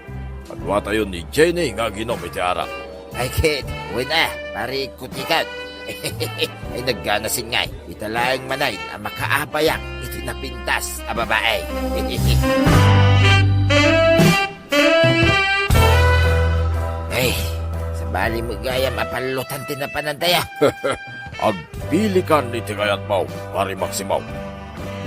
Adwa tayo ni Jenny nga ginom iti arak. Ay, kid. Uy na. Pari kutikat. Ay, nagganasin ngay. Italaing manay ang makaabayak. Iti napintas a babae. Ay, sa bali mo gaya mapalutan tinapanantaya. Agpilikan iti kayat mo, Pari Maximo.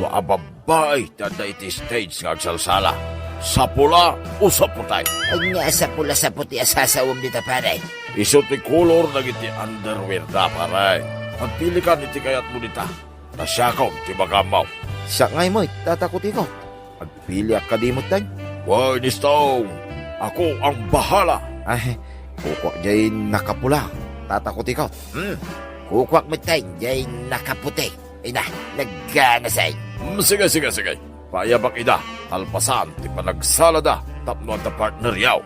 Wa babae tada iti stage nga agsalsala. Sa pula o sa putay. Ay nga sa pula sa puti asasawam dita pare. Iso ti color na iti underwear da, paray. Agpilikan iti kayat mo dita. Nasyakaw, ti bagamaw. Siya ngay mo, tatakuti ko. Agpili akadimot dan. Why, Nistong? Ako ang bahala. Ay, kukwak jay nakapula. Tatakuti ko. Kukwak mo tayo jay nakaputi. Ay na, naggana sa'y. Sige. Payabak ida, alpasan, ti panagsalada, tapno at partner yaw.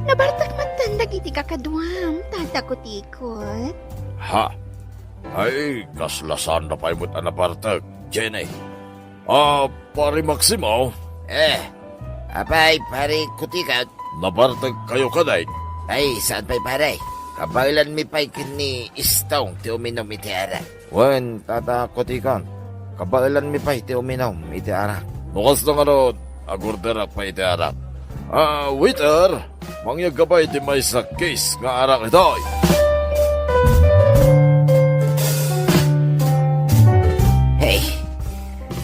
Nabartak man tandag iti kakadwam, Tata kutikot. Ha? Ay, kaslasan na pa'y mo't anapartag, Jenny. Pari Maximo, Apay, pare kutikat. nabartag kayo kaday. Ay, saan pa'y pare? Kabailan mi pa'y kini istong ti uminom iti arak. Wan, tatakuti kan. Kabailan mi pa'y ti uminom iti arak. Nukas na nga ron, agurderak pa iti arak. Waiter, mangyag ka ba iti may sa case nga arak ito'y? Hey,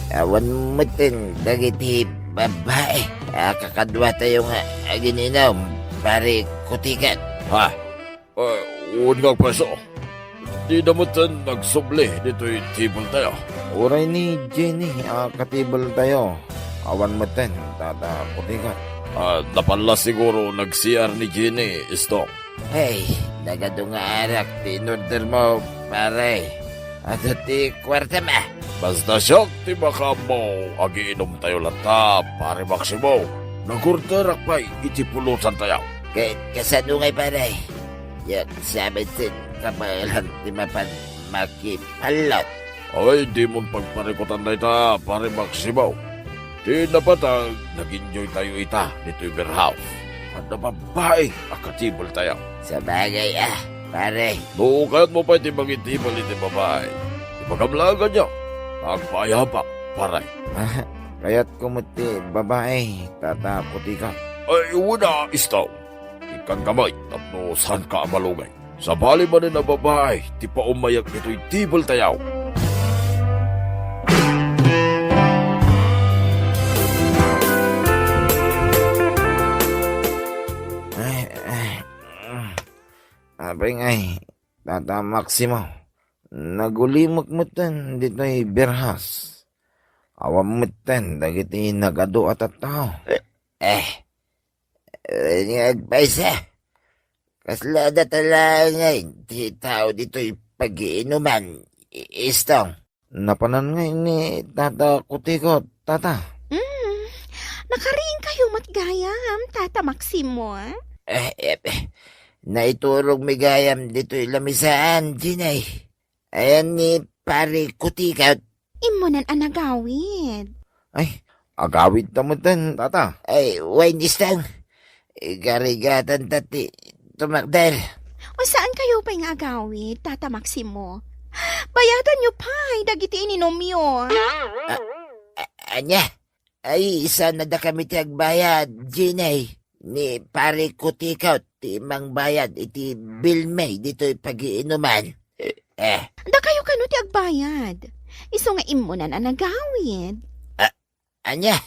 awan mo din dagiti babae. Kakadwa tayo nga agininom, pare kutikat. Ha? Uwan kang preso. Di namutan nagsubli dito'y table tayo. Uray ni Jenny, katibal tayo. Awan mo din, tatakuti. Napala siguro nag-CR ni Jenny, Istong. Hey, nagado nga arak, tinorder mo, pare. At ti kwarta ma. Basta siyak, ti baka mo, agiinom tayo lanta, Pare Maximo. Nagurderak pa'y itipulutan tayo. Kasano ngay pare? Yak sabi tin, kabalan ti mapan makipalot. Ay, di mong pagparikutan na ita, Pare Maximo. Di napatag, nag-enjoy tayo ita nito'y beer house. At nababae, akatibol tayo. Sa bagay pare. No, kaya't mo pa iti magitibol iti babae. Ipagamlagan niya, nagpayapak, paray. Kaya't kumuti, babae, tatakuti ka. Ay, una, Istaw. Ikan kamay, tapno saan ka amalugay. Sa bali man na babae, ti pa umayak nito'y tibol tayaw. Abay ngay, Tata Maximo, nagulimot mo tan dito'y berhas. Awam mo tan, dagiti nagado at tao. Nagpaisa. Kaslada talangan, ti tao dito'y pag-iinuman. Istong. Napanan ngayon ni Tata Kutikot, Tata. Nakariing kayo matgayam, Tata Maximo, ah? Naiturog migayam dito'y lamisaan, Ginay. Ayan ni Pare Kutikot. Imunan ang nagawid. Ay, agawid tamutan, Tata. Ay, wine istang. Garigatan tati, tumakdal. O saan kayo pa nga agawid, Tata Maximo? Bayadan nyo pa, dagiti ininom yun. Anya, ay isa na da kami ti agbayad, Ginay. Ni Pare Kutikot, ti mang bayad, iti Bill May, dito'y pag-iinuman. Da kayo kano ti agbayad. Iso nga imunan ang nagawid. Anya,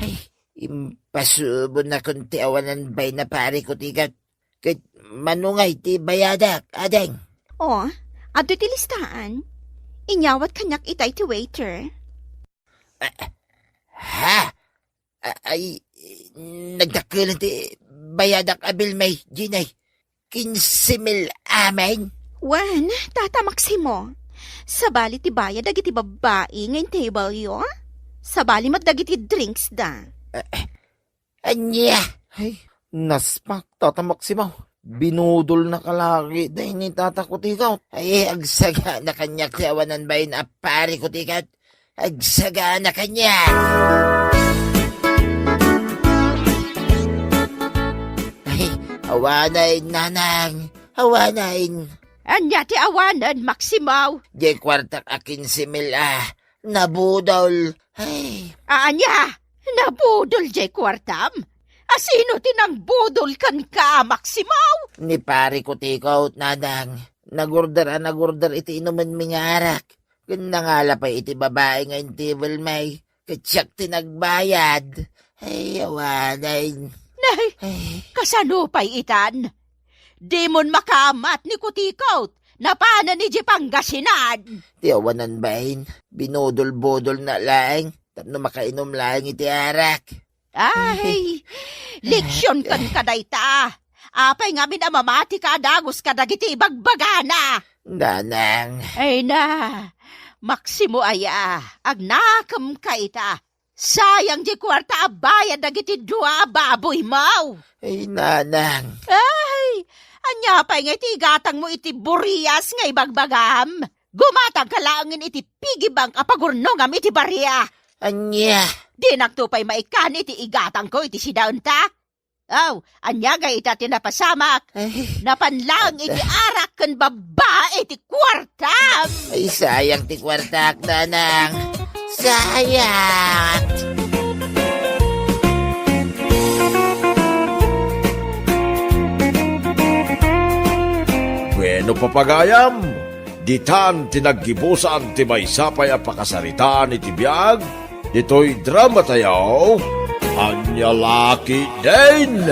ay, impasubo na kung ti awanan bay na Pare Kutikot. Kahit manungay ti bayadak, adeng. O, ato ti listaan. Inyawat kanyak itay ti waiter. Ha? Ay, nagdakilan ti bayadak abil may, Ginay. 15,000 amin. Wan, Tata Maximo. Sabali ti bayad dagiti babae ngayon table yo. Sabali dagiti drinks da. Anya. Ay, naspak, Tata Maximo. Binudol na kalaki dahil ni Tata Kutikot. Ay, agsaga na kanya kiawanan ba yun Pare Kutikot? Agsaga na kanya. Ay, awanay, nanang. Awanay. Anya ti awanan, Maximo. Di kwartak akin si Mila. Nabudol. Ay. Anya, nabudol jay kwartam. Asino tinang budol kan ka, Maximo? Ni Pare Kutikot, nanang. Nagurder iti inuman mingarak. Nangala pa iti babae ngayon tibol may. Katsyak tinagbayad. Ay, awanay. Nay, kasano pa'y itan? Di mon makamat ni Kutikot, napana ni Pangasinan. Tiyawanan bain, binudol-budol na lang, tapno makainom lang iti arak. Ay, leksyon kan kadayta. Apay nga minamamati ka dagos kadagiti bagbagana. Nanang. Ay na, Maximo aya, agnakam ka ita. Sayang di kwarta abaya dagiti dua baboy mau. Ay, nanang. Ay, anya pa nga iti gatang mo iti buriyas nga ibagbagam. Gumatang kalangin iti pigibang apagurnongam iti bariya. Anya. Di nagtupay maikan iti igatang ko iti sidaon ta. Aw, anya ga ita tinapasamak. Napanlang iti arak kan babae iti kwartam. Ay, sayang ti kwartak, nanang. Sayang. Bueno papagayam, ditan tinaggibusan ti may sapay a pakasaritaan iti biyag, dito'y drama tayaw, Anya Laki din.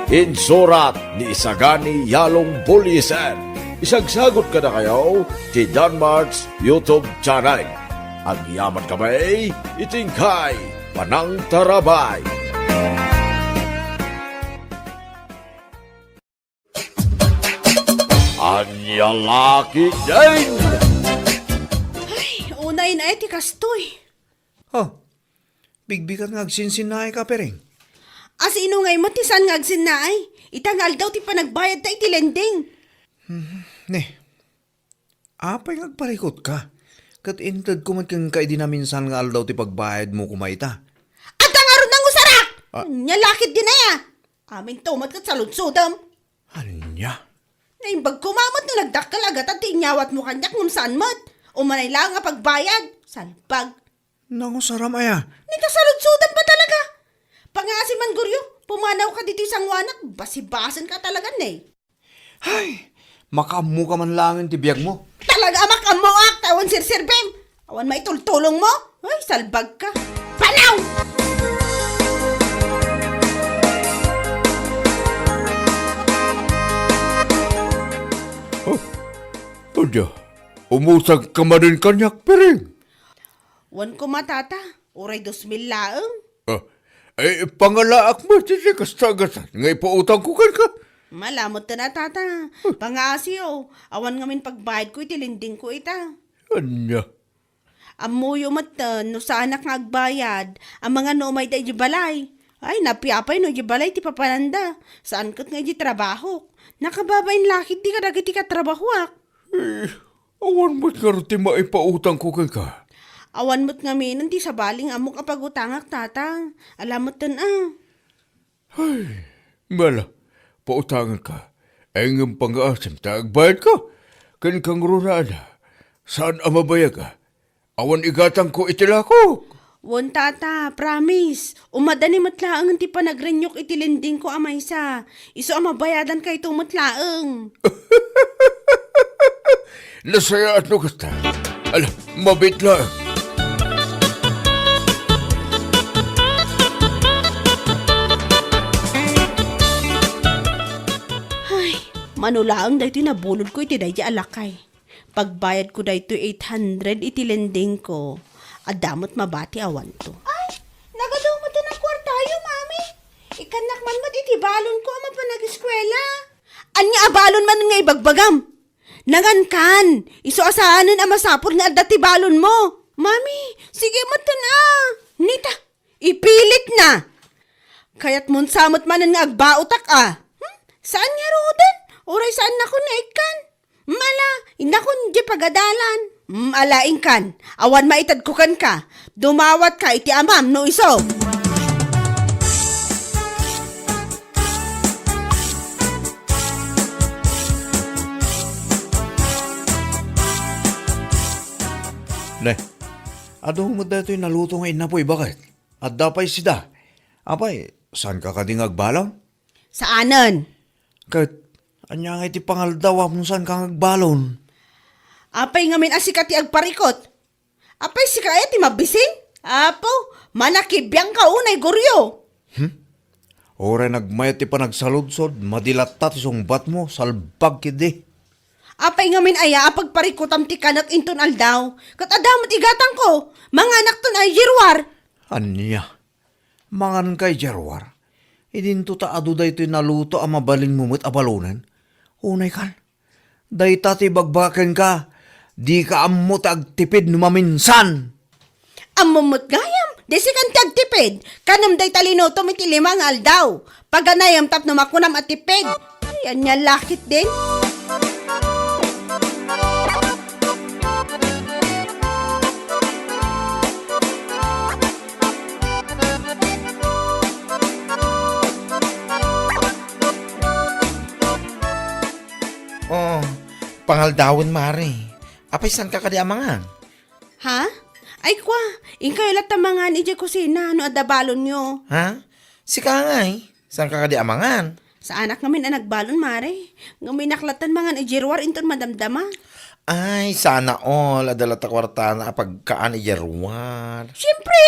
Insurat ni Isagani Yalong Bulisen. Isagsagot ka na kayo ti Danmarks YouTube channel. Ang yaman kamay, itingkay, Panang Tarabay. Anya Laki din. Unay na ti kastoy. Oh, bigbigat nga agsinsinay ka, Pereng. As ino ngay matisan nga agsinay. Itangal daw ti panagbayad ta iti lending. Ne, apay ngagparikot ka. Kat intad ko man kang kaidinaminsan nga aldaw ti pagbayad mo kumaita. At ang aron ng usarak! Nyalakit din na ya. Aming tumat kat sa lutsudam. Anya? Naimbag kumamot na nagdakkel agat at tinyawat mo kanyak ngum saan mat. Umanay lang nga pagbayad. Salpag. Nangusaram aya. Nita sa lutsudam ba talaga? Pangasi man guryo, pumanaw ka dito isang wanak, basibasan ka talaga ne. Ay, makamu ka man langin ti biyag mo. Talaga amak amuak, tawan sirsirbem. Awan maitultulong mo. Ay, salbag ka. Panaw! Tudyo, Umusag ka manin kanyak, piring. Wan ko matata, uray 2,000 laeng. Pangalaak mo, titi kastagasan. Ngay pautang ko ka. Malamot na tata. Pangasyo, awan ngamin pagbayad ko itilinding ko ita. Anya. Amuyo matan, no sa anak nga agbayad, ang mga nomay da balay. Ay, napiapay no balay ti papananda. Saan kat nga trabaho? Nakababain lakit di ka dagiti ka trabahoak. Awan mo't nga rin maipautang ko ka. Awan mo't nga minan ti sa baling amok apagutangak tata. Alamot tan Mala, pautangan ka. Ay ng pang-aasam, taagbayad ka. Kan kang rurana. Saan amabayag ka? Awan igatang ko itilako. Won tata, promise. Umadani matlaang ti panagrenyok itilinding ko amay sa. Iso amabayadan kay tumatlaang. Nasaya at nukasta. Ala, mabit lang. Manulaang dahito nabulod ko iti dahi alakay. Pagbayad ko dahito 800 itilending ko. Adamot mabati awan to. Ay, nagadaw mo ng kwartayo, mami. Ikanak man mat iti balon ko ama pa nag-eskwela. Anya abalon man nga ibagbagam. Nangankan, iso asaanan ang masapor nga adati balon mo. Mami, sige matan Nita, ipilit na. Kaya't mun samot manan nga agbautak Saan nga rodan? Oray saan na ko na ikan? Mala, inakon di pagadalan. Alaing kan, awan maitad ko kan ka. Dumawat ka iti amam no iso. Ne, adong mo dito yung naluto nga inapoy, bakit? At dapay sida. Apay, saan ka kading agbalon? Saanan? Kahit, anya nga iti pangaldawa mo saan ka agbalon? Apay ngamin asikat ti agparikot. Apay si kaya ti mabisin? Apo, manakibiyang ka unay guryo. Ore nagmayat ti panagsaludsod, madilatat isong bat mo, salbag kidi. Apay ngamin aya apagparikotam ti kanak inton aldaw. Kat adamot igatang ko, mga anak ton ay jirwar. Anya, mangan kay Jerwar. Idinto ta adu da ito'y naluto ang mabalin mumut abalunan. Unay kan, day tati bagbaken ka, di ka amot agtipid numaminsan. Amumot gayam, desi kan tagtipid. Kanam day talino tumiti limang aldaw. Paganayam tap numakunam at tipid. Ay, anya lakit din. Pangaldawin, Mari. Apay, saan ka kadiamangan? Ha? Ay kwa, ingkay lahat tamangan ije kusina no adabalon nyo. Ha? Si Kangay, saan ka kadiamangan? Sa anak ngamin ang nagbalon mare. Ngamin naklatan mangan ijirwar inton madamdama. Ay, sana all. Adala ta kwarta na pagkaan ijerwan. Siyempre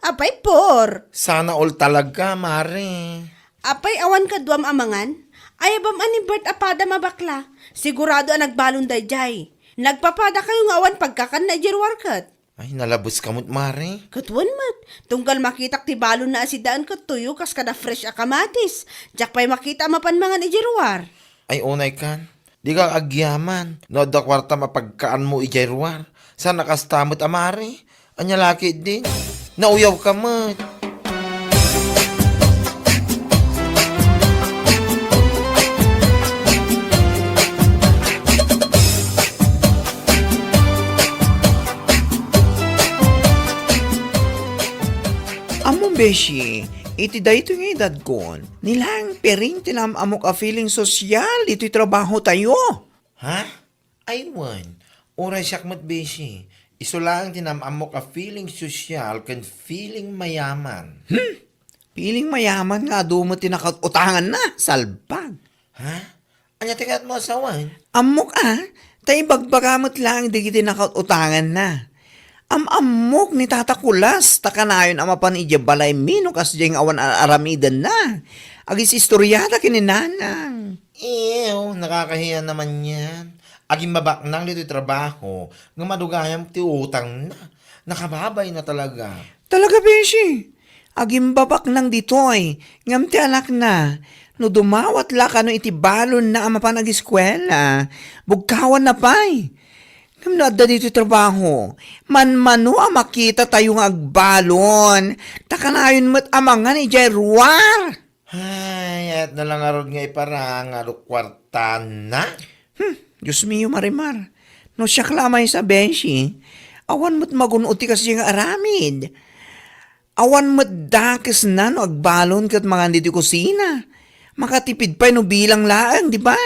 apay por. Sana all talaga, Mari. Apay awan ka duam amangan. Ay abam ani Bert apada mabakla. Sigurado ang nagbalon dayjay. Nagpapada kayo nga awan pagkakan na ijirwar kat. Ay, nalabos kamot, Mari. Katwan mat, tunggal makitak ti balon na asidaan kat tuyo kas kada fresh akamatis. Jak pa'y makita mapan mangan ijirwar. Ay, unay kan. Di ka agyaman. No, da kwarta mapagkaan mo ijerwan. Saan nakastamot, Mari? Anya laki din. Nauyaw ka, mat. Beshi, iti da ito nga edad kon. Nilang pering tinamamok a feeling sosyal, ito'y trabaho tayo. Ha? Ay, wan. Oray siyak beshi. Iso lang tinamamok a feeling sosyal kan feeling mayaman. Feeling mayaman nga mo tinakautangan na, salbag. Ha? Anya tikat mo asawan? Amok tayo bagbagamot lang di kiti nakautangan na. Amok ni tatakulas, takanayon amapan ija balay mino kas diyang awan aramidan na. Agis istoryata kininanang. Ew, nakakahiya naman yan. Aging mabak nang dito trabaho, nga madugayam ti utang na. Nakababay na talaga. Talaga, Beshi. Agim babak nang ditoy. Ngam ti anak na. No dumawat la ka no iti balon na ama pa nag-eskwela. Bugkawan na pa'y. Ngam no adda dito trabaho. Man-mano makita tayo nga agbalon. Takanayon mo't amangan ni Jerwar. Ay, at nalang arod nga iparang kwartan na. Diyos miyo, Marimar. No siya klamay sa Beshi. Awan mo't magunuti kasi nga aramid. Awan mo't dakes na no agbalon kat mga dito kusina. Makatipid pa no bilang laang, di ba?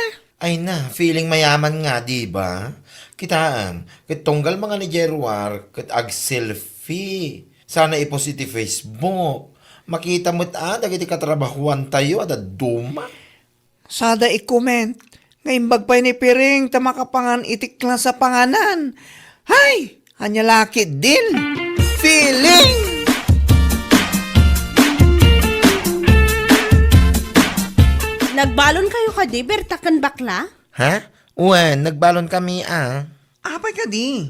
Ay na, feeling mayaman nga, di ba? Kitaan, kitunggal mga ni Jerwar, kat ag-selfie. Sana iposit Facebook. Makita mo't dagiti katrabahuan tayo, ada duma. Sada i-comment. Ngayon bagpay ni Piring, tamakapangan itik lang sa panganan. Hay! Hanya laki din. Feeling! Nagbalon kayo ka di, bertakan bakla? Ha? Uwan, nagbalon kami Apay ka di.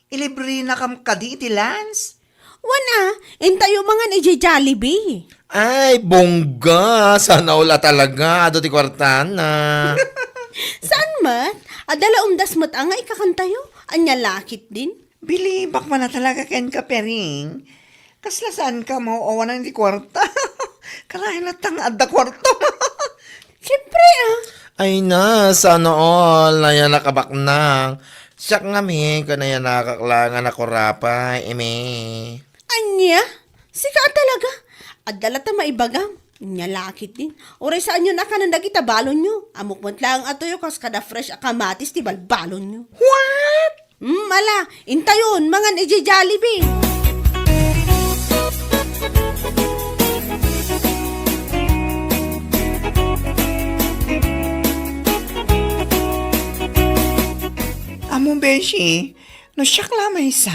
Ilibre na kam ka di iti Lance. Wana, intayo mga ni Jollibee. Ay, bongga. Sana wala talaga. Ado ti kwartan na. Saan mat? Adala umdas mat ang ikakantayo. Anya lakit din. Bilibak man na talaga ken ka, Piring. Kaslasaan ka mo awan ng di kwarta. Karahin na tang adda kwarta. Siyempre Ay na, sana all. Naya nakabaknang. Siyak nga mi, kanaya nakaklangan ako rapay. Anya? Sika talaga. Adala ta maibagam. Nya lakit din. Oray saan nyo na kananda kita balon nyo. Amok mo't lang ato yung kas kada fresh akamatis ti balbalon nyo. What? Ala, intayon, mga ni Jollibee. Among Beshi, no siya klamay sa.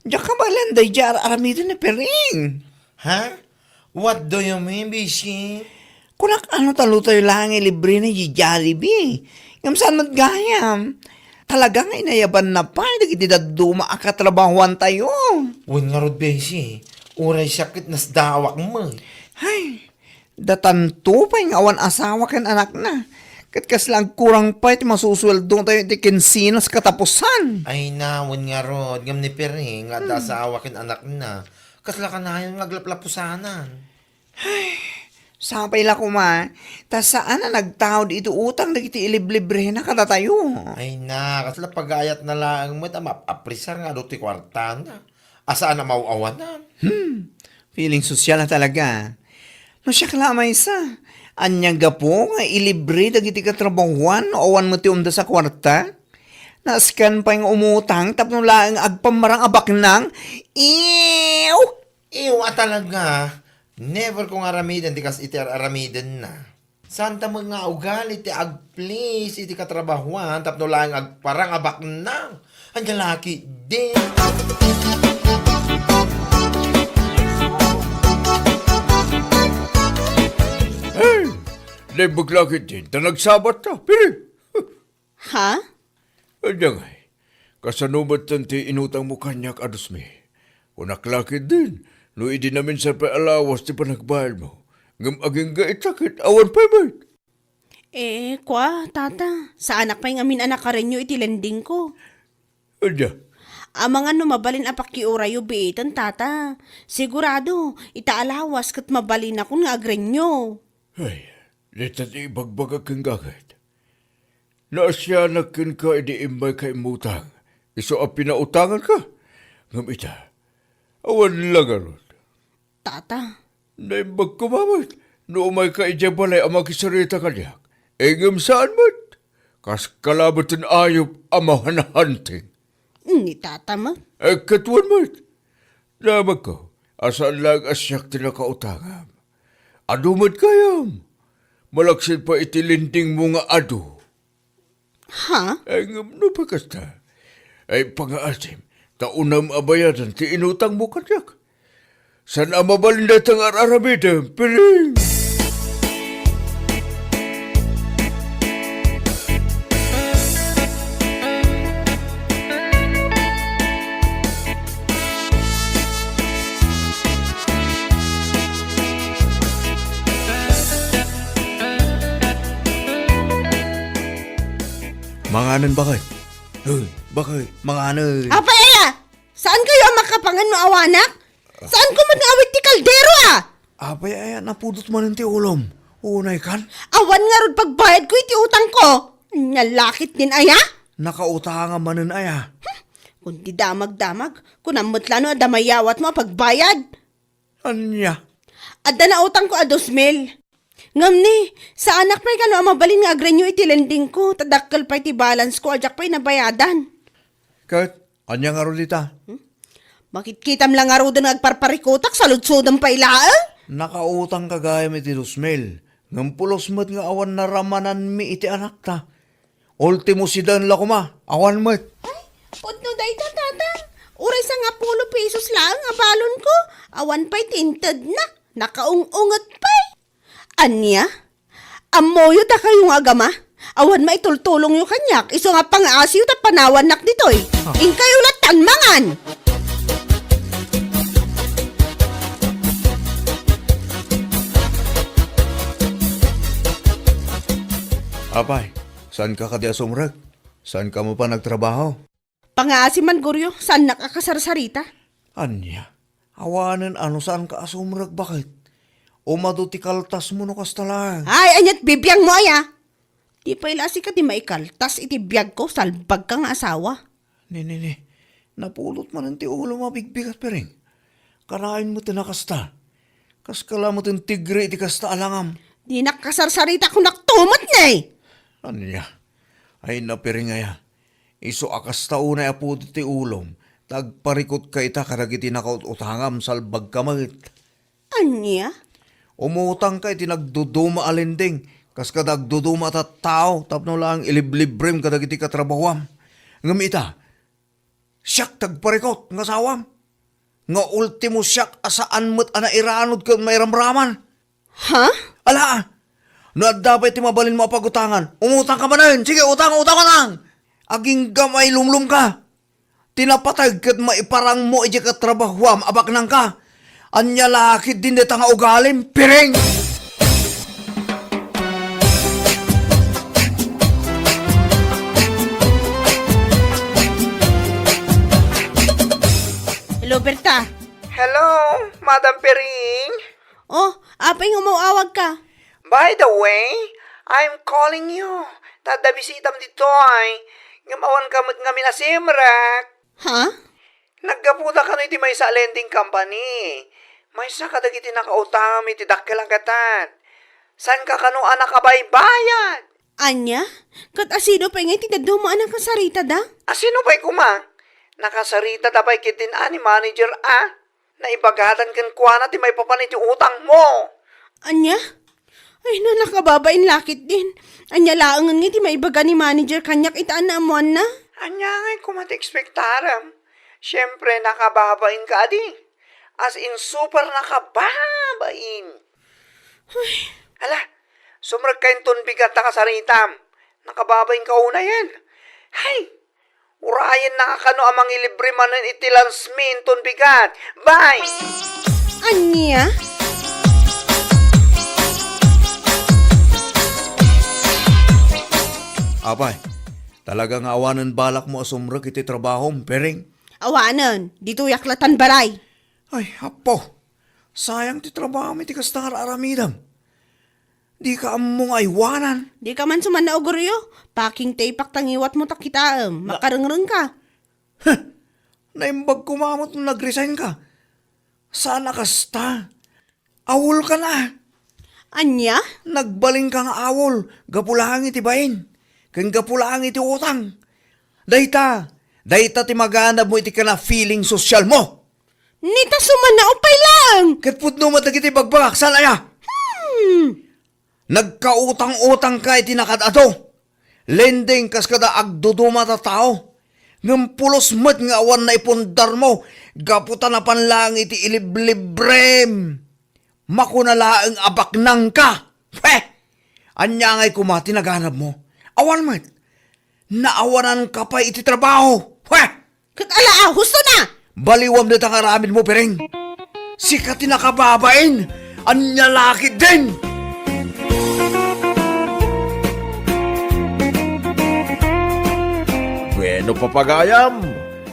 Diyak ka malanday jar aramido na Piring. Ha? What do you mean, Bishi? Kunak ano talo tayo lang libre na Jollibee. Ngam saan matgayam. Talagang inayaban na pa. Nagiti daduma akatrabahuan tayo. Uwan nga rod, Bishi. Uray sakit nas dawak mo. Ay, datanto pa yung awan asawa kan anak na. Katkas lang kurang pa iti masusweldo tayo iti kinsinas katapusan. Ay na, uwan nga rod. Ngam ni Piring, at asawa kin anak na. Kasla ka na yung naglaplapusanan. Sapay la kuma, ta saan na nagtawad ito utang nagiti iliblibre na kada tayo. Ay na, kasla pagayat na lang mo, mapaprisar nga doon ti kwartan na. Asaan na mauawanan? Feeling sosyal na talaga. No siya kalamay sa, anyang gapo nga ilibre dagiti katrabahuan o awan mo ti umda sa kwarta. Naskan pa yung umutang tapno lang agpamarang abak nang, ew! Ew, talaga. Never kong aramiden, di kas iti aramiden na. Santa mo nga ugali, iti agplis, iti katrabahuan, tapno lang agparang abak nang. Ang lalaki din. Hey, nabuglakit din, ta nagsabat ta, Piring. Ha? Anya nga, kasanubat tanti inutang mo kanyak adus mi. Unaklakit din, no idi namin sa paalawas ti panagbayad mo. Ngam aging gait sakit, awan pa ba? Tata, sa anak pa yung amin anak ka rin nyo iti lending ko. Anya, Mga mabalin apakiurayo biitan, tata. Sigurado, itaalawas kat mabalin ako nga agrenyo. ay, litat ibagbag kang gagad. Naasyanak ka idi imbay ka imutang. Iso a pinautangan ka. Ngam ita, awan lang aron. Tata, Naimbag kumamit. No umay ka balay ang makisarita kanyak. Ngam saan mat? Kas kalabatan ayop amahanahunting. ni tata mo. Katuan mat. Namag ko, asaan lang asyak tinakautangam. Adumat kayam. Malaksin pa itilinding mo nga adu. Ha? Ngam no pagkasta. Ay pangaasim, taunam abayadan ti inutang mo kanyak. San amabalin datang ararabidam, Piring? awanan bakit? Bakit? Mga anay. Apa aya? Saan kayo ang makapangan mo awanak? Saan ko mag-awit ti kaldero Apay ay napudot man ti ulom. Unay kan? Awan nga rod pagbayad ko iti utang ko. Nalakit din aya? Nakautangan manen aya. Kung di damag-damag, kung amutla damayawat mo pagbayad. Anya? Adda na utang ko a 2,000. Ngam ni, sa anak pa'y kano ang mabalin nga agrenyo iti lending ko, tadakkel pa iti balance ko, ajak pa'y nabayadan. Kat, anya nga rolita? Makitkitam lang nga ro doon nagparparikotak, saludsudan pa ilaan. Nakautang kagaya mi ti 2,000. Ngam pulos mat nga awan na ramanan mi iti anak ta. Ultimo sidan la kuma, awan mat. Pudno day tata. Uray sa nga 10 pesos lang nga balon ko. Awan pa'y tinted na. Nakaung-ungot pa'y. Anya? Amoyo ta kayong agama? Awan maitultulong yung kanyak. Iso nga pang-asiw ta panawan nak ditoy. In kayo latan mangan. Apay, saan ka kadi asumrag? Saan ka mo pa nagtrabaho? Pang-aasi man guryo, saan nakakasarsarita? Anya, awanan ano saan ka asumrag bakit? Umado ti kaltas mo no kastalang. Ay, anyat bibiyang mo aya. Di pa ilasi ka di maikaltas iti biyag ko, salbag kang asawa. Ni, napulot man ang ti ulo mabigbigat pering. Karain mo ti nakasta. Kaskala mo ti tigre iti kasta alangam. Di nakasarsarita ko naktumat na eh. Anya, ay napiring aya. Iso akas taunay apo ti ulom. Tagparikot ka ita karagiti nakautangam salbag kamagit. Anya? Umutang ka iti nagduduma alinding. Kas ka nagduduma ta tao tapno lang iliblibrem kadagiti katrabawam. Ngam ita, siyak tagparikot nga sawam. Nga ultimo siyak asaan mo't anairanod ka may ramraman. Ha? Ala, no dapat ti mabalin mo pagutangan. Umutang ka manan. Sige, utang ka lang. Aging gamay lumlum ka. Tinapatag kat maiparang mo iti katrabahwam abak nang ka. Anya lakit din dita nga ugalim, piring! Hello, Berta. Hello, Madam Pering. Oh, apay nga mauawag ka. By the way, I'm calling you. Tadabisitam dito ay. Ngamawan kamot nga minasimrak. Ha? Naggaputa ka no iti may sa lending company. May sa kadagiti nakautang iti dakkelang katan. San ka kano anak kabaybayan? Anya? Kat asido pa nga itidaduma ang kasarita da? Asino pa'y kuma? Nakasarita da pa'y kitin ani manager Naibagatan kan kuana ti may papaniti utang mo. Anya? Ay no, nakababain lakit din. Anya laangan nga ti maibaga ni manager kanyak itaan na amuan na. Anya nga'y kumati-expectaram. Siyempre, nakababain ka adi. As in, super nakababain. Hala, sumrag kayong tunbigat na kasaritam. Nakababain ka una yan. Hay, urayan nakakano amang ilibre manan itilansmin tunbigat. Bye! Anya? Apay, talagang awanan balak mo asumrag iti trabahom, pering. Awanan, dito yaklatan balay. Ay, apo, sayang ti trabaho mi ti kastar aramidam. Di ka among aywanan. Di ka man suman na uguryo. Paking tapak tangiwat mo takitaam. Makarengreng ka. Naimbag kumamot nung nag-resign ka. Sana kasta. Awol ka na. Anya? Nagbaling ka nga awol. Gapulang iti bain. Kang gapulang iti utang. Dayta ti maganab mo iti ka na feeling social mo. Nita suman na upay lang. Katpud no matag iti bagbagak. Salaya. Nagkautang-utang ka iti nakadato. Lending kas kada agduduma ta tao. Ngam pulos mat nga awan na ipundar mo. Gaputan na panlang iti iliblibrem. Makunalaang abaknang ka. Anya nga'y kumati naganap mo. Awan mat. Naawanan ka pa iti trabaho. Kat ala, husto na. Baliwam na tangaramid mo, pereng. Sikat nakababain. Anya lakit din. Ano papagayam?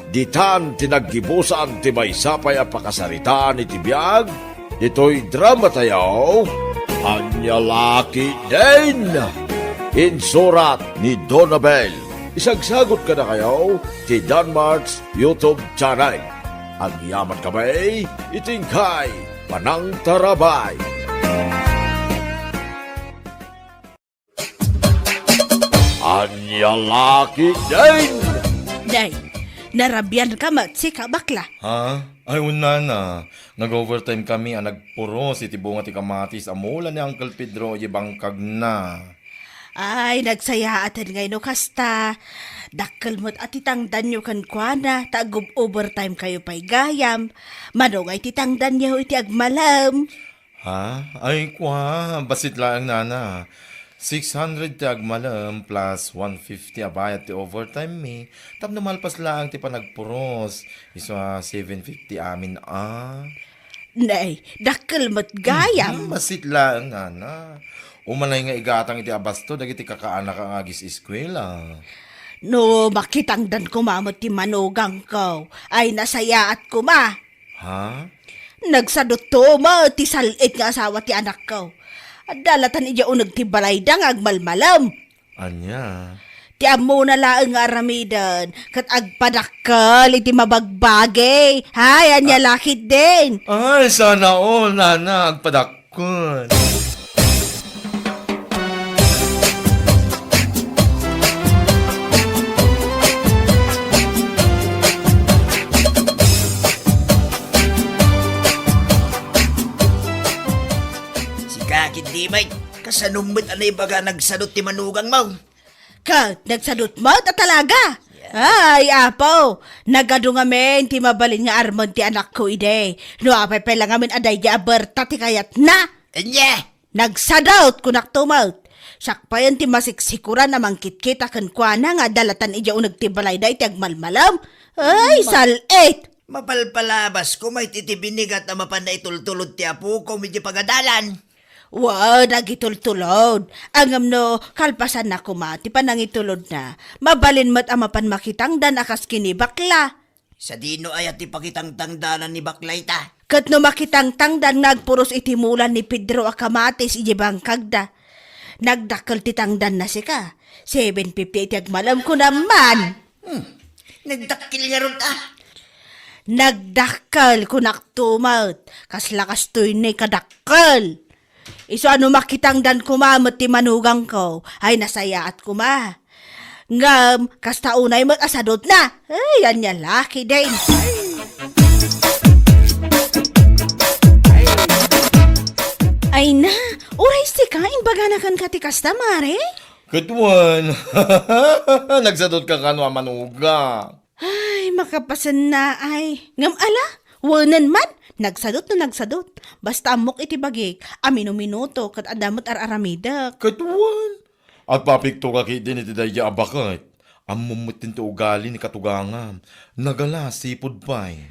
Ditan tinaggibusan ti may sapay a pakasaritaan iti biyag, dito'y drama tayo, Anya Laki din! Insurat ni Donabel. Isagsagot ka na kayo ti Danmarks YouTube channel. Ang yaman kamay, itingkay, panang tarabay. Anya Laki din! Day, narabyan ka matsi ka bakla. Ha? Ay, una na. Nag-overtime kami, nagpuros, iti bunga ti kamatis, amula ni Uncle Pedro, bangkag na. Ay, nagsaya atin ngay no kasta. Dakkel mo't at itangdan nyo kan kwa tagub overtime kayo pa'y gayam. Manong ay titangdan nyo iti agmalam. Ha? Ay, kwa, basit lang nana. 600 ti agmalam plus 150 abayat ti overtime mi. Tapno malpas lang ti panagpuros. Isa 750 amin Nay, dakkel mo't gayam. Basit lang nana. Umanay nga igatang iti abasto, dagiti kakaanak ang agis eskwela. No, makitangdan ko mamot ti manugang ko. Ay nasaya at kuma. Ha? Nagsadot to mo ti salit nga asawa ti anak ko. At dalatan iya unag ti balayda nga agmalmalam. Anya? Ti amo na laeng nga aramidan. Kat agpadakkel iti mabagbagay. Hay, anya lakit din. Ay, sana all, nana, agpadakon. Hindi may kasanumot anay baga nagsadot ti manugang mo. Kat, nagsadot mo ta talaga. Ay, apo, nagado ngamin ti mabalin nga armon ti anak ko ide. No, apay pala ngamin aday di aberta ti kayat na. Anya? Nagsadot kunak tumot. Sakpayan ti masiksikuran na mangkit-kita kan kwa na nga dalatan iya unag ti balay da iti agmalmalam. Ay, salit. Mapalpalabas ko may titibinigat na mapanay tultulod ti apo ko medyo pagadalan. Wow, nagitultulod. Angam no, kalpasan na kumati pa nangitulod na. Mabalin mo't amapan makitang dan akas kini bakla. Sa dino ay at ipakitang tangdanan ni baklay ta. Kat no makitang tangdan nagpuros itimulan ni Pedro akamatis ijibang kagda. Nagdakkel ti tangdan na si ka. 750 iti agmalam ko naman. Nagdakil nga ron ta. Nagdakkel kunak tumot. Kaslakas to'y ni kadakkel. Iso ano makitang dan kumamot ti manugang ko, ay nasaya at kuma. Ngam, kasta unay mo't asadot na. Ay, yan niya laki din. Ay na, uray si ka, imbaganakan ka ti kasta, mare? Katwan. Nagsadot ka kanwa manuga. Ay, makapasan na ay. Ngam ala, wanan man. Nagsadot na nagsadot. Basta amok iti bagik, amino-minuto kat adamot ar-aramidak. Katwan. At papikto ka kit din iti daya abakat. Amumutin ti ugali ni katugangam. Nagala sipod pa'y.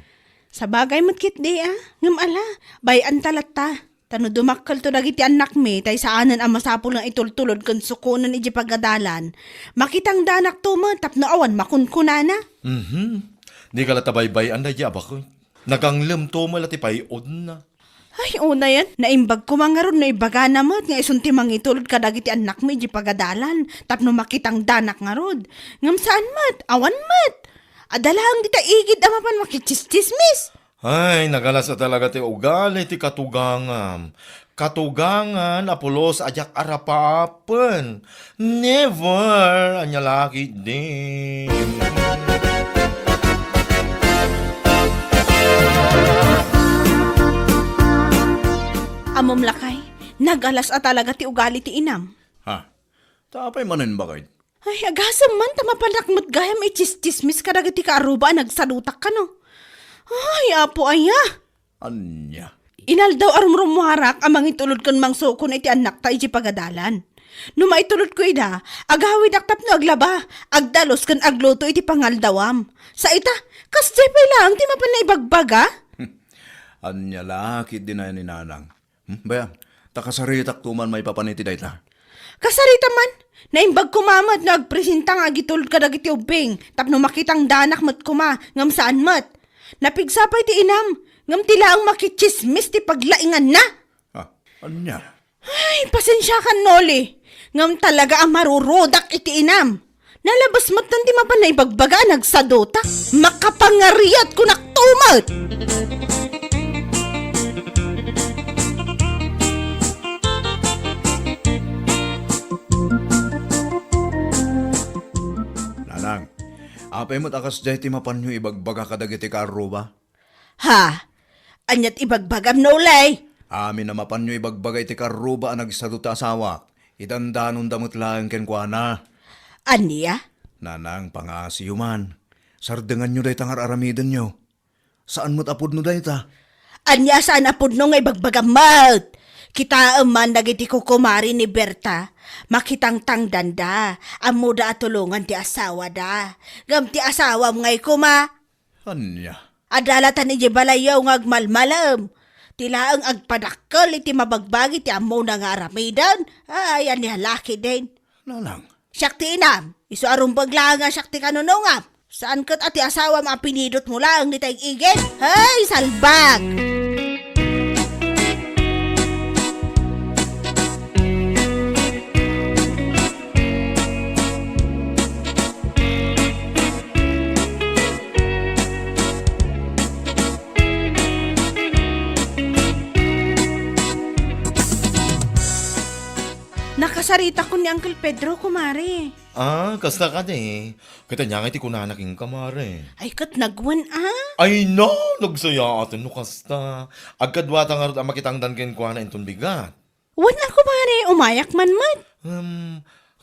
Sa bagay mo't kit di ngam ala, bayan talata. Tano dumakkel to dagiti anak mi, tay saanan ang masapul ng itultulod kan sukunan iti pagadalan. Makitang danak to mo, tapno awan makunkunana. Di ka latabaybay ang daya abakat. Naganglem to malati payod na. Ay, una yan. Naimbag ko mga ron na ibaga namat. Nga isunti mangitulod ka dagiti anak mo iti pagadalan. Tapno makitang danak nga rod. Ngam saan mat? Awan mat. Adalahang dita igid amapan makichistismis. Ay, nagalas na talaga ti ugali ti katugangam. Katugangan apulos ajak arapapen. Never anya laki din. Amom lakay, nagalas a talaga ti ugali ti inam. Ha? Tapay manin bakit? Ay, agasam man, tamapanakmot gayam ichistismis ka dagiti kaaruba nagsadutak ka no. Ay, apo aya. Anya? Inal daw arumrumuharak amang itulod kon mangsukon iti anak ta iti pagadalan. No maitulod ko ida, agawid aktap no aglaba, agdalos kan agluto iti pangaldawam. Sa ita, kasjepay lang, ti mapan na ibagbaga? Anya laki din na ni nanang. Bayan, takasaritak tuman may papaniti day ta. Kasarita man, Naimbag kumamat nagpresenta nga gitulod ka dagiti ubing. Tapno makitang danak mat kuma ngam saan mat. Napigsapay ti inam ngam tila ang makichismis ti paglaingan na. Anya? Ay, pasensya ka, Noli. Ngam talaga ang marurodak iti inam. Nalabas mat nanti mapanay bagbaga nagsadota. Makapangariat ko naktumat. Nanang, apay mo't akas jay ti mapanyo ibagbaga kadagiti karo ba? Ha? Anyat ibagbagam, Nolay. Amin na mapanyo ibagbaga iti karo ba ang nagsaduta asawak? Idandanon damot lang kenkwana. Aniya? Nanang, pangasiyo man. Sardengan nyo day tangar aramiden nyo. Saan mo't apod no day ta? Anya saan apod no nga ibagbagamat? Kita man dagiti kukumari ni Berta. Makitang tangdan da. Amo da atulungan ti asawa da. Gam ti asawa mo ngay kuma. Anya? Adalatan iti balayaw nga agmalmalam. Tila ang agpadakkel iti mabagbagi ti amo na nga aramidan. Ay, aniya laki din. Nanang? Siyak ti inam. Isu arumbag lang nga siyak ti kanunungam. Saan kat ati asawa mapinidot mo lang ni tayong igit? Hay, salbag! Nakasarita ko ni Uncle Pedro, kumare. Kasta ka de. Kita niya nga iti kunanaking kamare. Ay, kat nagwan Ay no, nagsaya atin no kasta. Agkadwata nga rin ang makitangdan ken kwa na inton bigat. Wan na, kumare, umayak man man.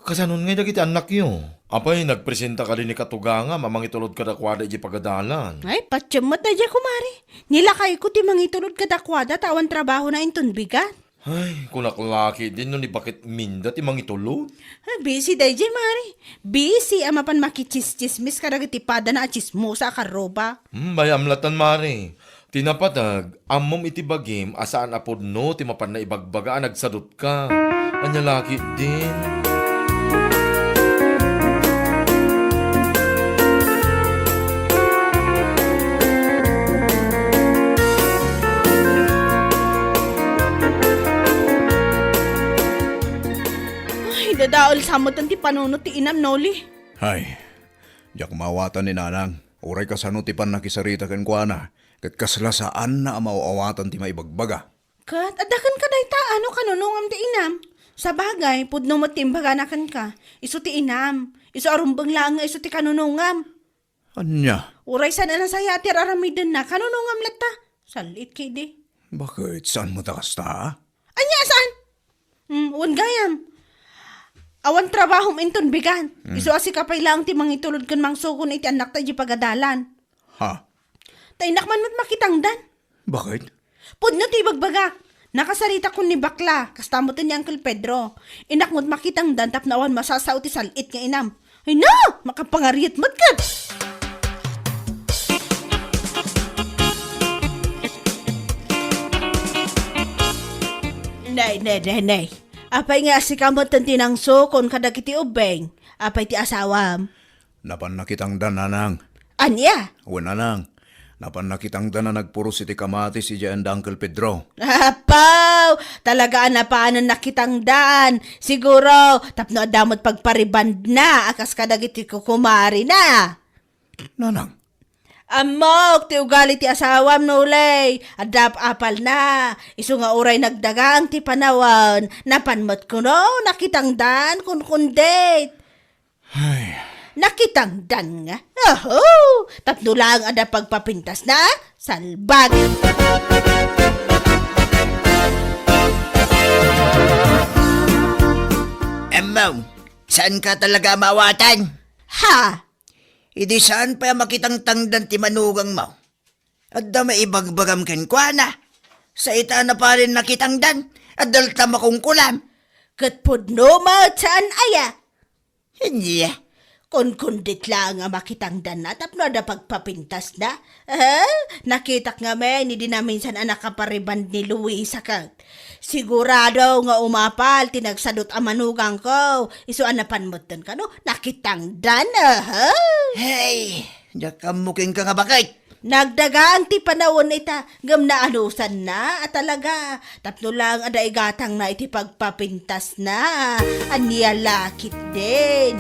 Kasanon nga dagiti anak yo. Apay, nagpresenta ka rin ni Katuga nga, mamangitulod ka dakwada iti pagadalan. Ay, patsyamot na dyan, kumare. Nilakay ko ti mangitulod kadakwada tawan trabaho na inton bigat. Ay, kunaklaki din no ni bakit minda ti mangitulod. Busy day dyan, mare. Busy ang mapan makichismismis karagitipada na at chismosa karoba. Bayamlatan mare. Tinapatag, amom iti bagim, asaan apod no, ti mapan na ibagbaga, nagsadot ka. Anyalaki din. Dadaol samot ang ti panunot ti inam, Noli. Hay, diyak mawatan ni Nanang. Uray ka sano ti pan nakisarita ken kuana. Kat kaslasaan na mauawatan ti maibagbaga. Kat, adakan ka day ta, ano kanunungam ti inam? Sa bagay, pudno mo timbaganakan ka. Isu ti inam. Isu arumbang lang nga isu ti kanunungam. Anya? Uray sana na saya ti aramidan na kanunungam lata. Salit kay di. Bakit? Saan mo takas ta? Anya, saan? Wan gayam. Awan trabaho inton bigan. Isu asi kapay lang ti mangitulod kan mangsukon iti anak ta di pagadalan. Ha? Tainak man mat makitangdan. Bakit? Pudno ti bagbagak. Nakasarita ko ni bakla. Kastamotin ni Uncle Pedro. Inak mo't makitangdan tap na awan masasaw ti salit nga inam. Ay na! Makapangariat mat ka! Nay. Apay nga si kamot ang tinangso kon kadagiti ubeng. Apay ti asawam. Napan nakitang dan, Nanang. Anya? Wala nang. Napan nakitang dan na nagpuros iti kamatis si Jan Uncle Pedro. Apaw! Talaga na paanan nakitang daan. Siguro, tapno adamot pagpariband na. Akas kadagiti kukumari na. Nanang. Amok, ti ugali ti asawam nulay. Adap apal na. Isu nga uray nagdagang ti panawan. Napanmot ko no, nakitang dan kun date. Ay, Nakitang dan nga. Oho! Tapno lang ada pagpapintas na. Salbag! Emaw, saan ka talaga mawatan? Ha? Idi saan pa makitang tangdan ti manugang mo? At da maibagbagam ken kwa na. Sa ita na pa rin nakitang dan. At dalta makungkulam. Katpudno mo saan aya? Hindi. Kundit lang nga makitang danat tapno da pagpapintas na. Nakitak nga may ni dinaminsan anak kapariband ni Luisa ka. Sigurado nga umapal tinagsadot ang manugang ko. Iso anapan mo ka no? Nakitang dan Hey, jakamuking ka nga bakit? Nagdaga ang ti panahon ita, gam na anusan na, at talaga, tapno lang ada igatang na iti pagpapintas na, aniya lakit din.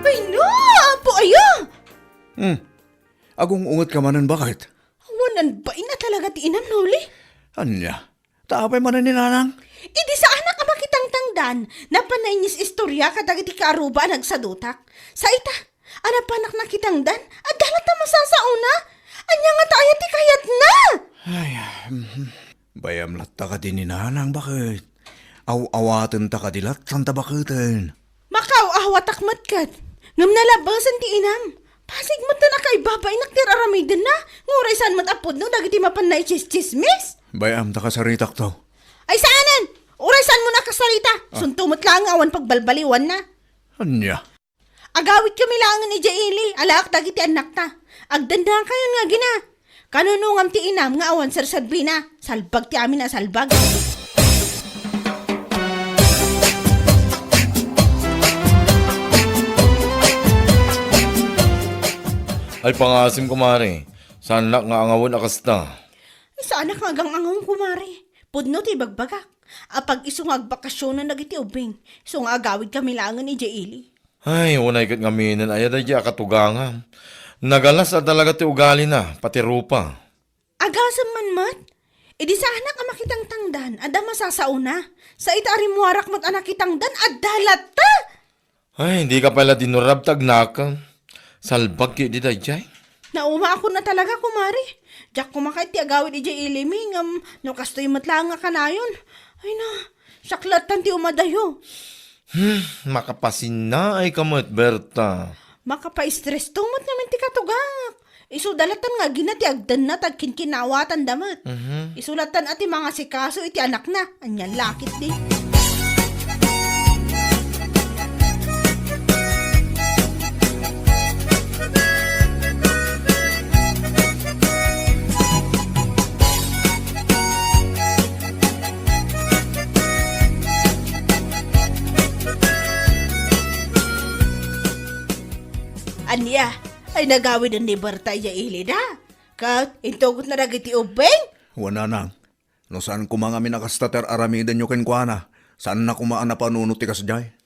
Ay no, apo ayo! Agong ungot ka manan bakit? Wanan ba ina talaga ti inam nuli? Anya, taapay manan ni nanang? Idi sa anak ang makitang tangdan, napanainis istorya kadag iti kaaruba nagsadutak. Sa ita, anak panak nakitangdan, at dalat na masasauna. Anya nga tayo ti kayat na! Ay, bayam latta ka din ni nanang bakit? Aw-awatan ta ka dilat, santa bakitin. Makaw ahawatak matkat, ngam nalabasan ti inam. Pasig mo ta na kay babay naktiraramidan na, nguray saan matapod no, dagiti mapan na chismis. Bayam ta ka sa ritak to. Ay saanan? Uray saan mo nakasalita? Suntumot lang awan pagbalbaliwan na. Anya, Agawit kami langan ni Jaili, alaak dagiti anak ta. Agdanda kayo nga gina. Kanunungam ti inam nga awan sarsadbi na. Salbag ti amin na salbag. Ay pangasim kumare. Sanak nga angawon akasta. Ay saan ka agang angong kumari? Pudno ti bagbagak. Apag isungag bakasyon na nagiti ubing. Isung agawid kami langan ni Jaili. Ay, unay kat ngaminan ay aday akatugangan. Nagalas na talaga ti ugali na, pati rupa. Agasam man mat? Idi sa anak ang makitang tangdan, ada masasauna. Sa itari muwarak mat anak kitangdan, adalat ta! Ay, hindi ka pala dinurab tagnaka. Salbag ki di dayjay. Nauma ako na talaga, kumari. Diyak kumakait ti agawid di jay iliming, no kastoy matlang nga kanayon. Ay na, saklatan ti umadayo. Makapasin na ay kamot, Berta. Makapa-stress tumot naman ti katugak. Isudalatan nga ginati agdan na tagkinkinawatan damat. Isulatan ati mga sikaso iti anak na. Anyan lakit di. Anya, ay nagawid ang ni Berta iya ilida. Kat, intugot na nagiti ubeng. Wana nang. No saan kumanga minakastater aramidan nyo kenkwana? Saan na kumaan na panunot ti kasjay?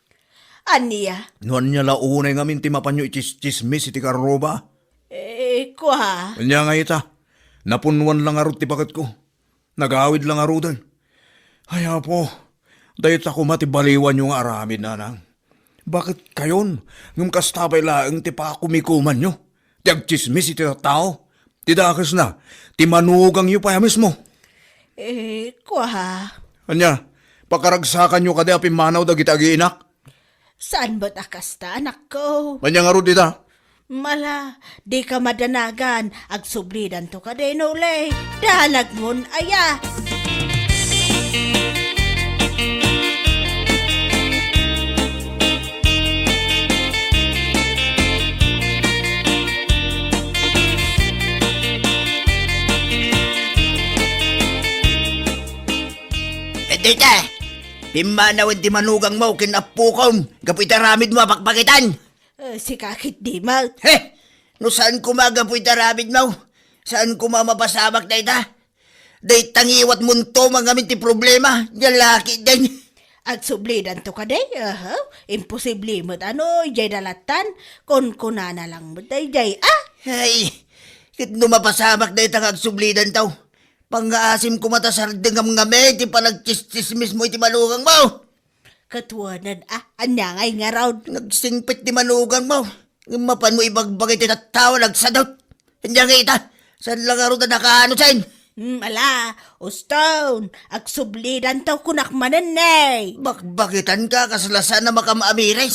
Anya, Nuan niya launay nga minti mapanyo itis-chismis iti karoba. kwa. Anya nga ita. Napunwan lang arot ti pakat ko. Nagawid lang arudan. Ay apo, dahit ako matibaliwan yung aramid nanang. Bakit kayon? Ngum kastabay laang ti pakumikuman nyo. Ti agchismis iti tao. Ti dakas na. Ti manugang yu pa mismo. Kwa. Anya, pakaragsakan nyo kada pimanaw dagiti agiinak. Saan ba't akasta, anak ko? Anya nga ro dita. Mala, di ka madanagan. Agsublidan to ka din ulay. Dalag mon, aya. Dita, pimanaw di manugang mo kinapukom, gapoy taramid mo pakpakitan. Si kakit di ma. He, no saan kumagapoy taramid mo? Saan kumamapasamak na ita? Day tangiwat munto mga ti problema, lalaki din. Agsublidan to ka day, imposible mo't ano, jay dalatan, kon kunana lang mo't day, Ay, kit numapasamak na itang agsublidan tao. Pang-aasim kumatasar dengam ngame, ti panagchismis mo iti manugang mo. Katuanan, anyangay nga raw. Nagsingpit ti manugang mo. Mapan mo ibagbagay ti tattawa, nagsadot. Hindi nga ita, saan lang aro na nakaano sain? Ala, Uston, agsublidan to kunak mananay. Bakbakitan ka, kasalasan na makamaamires.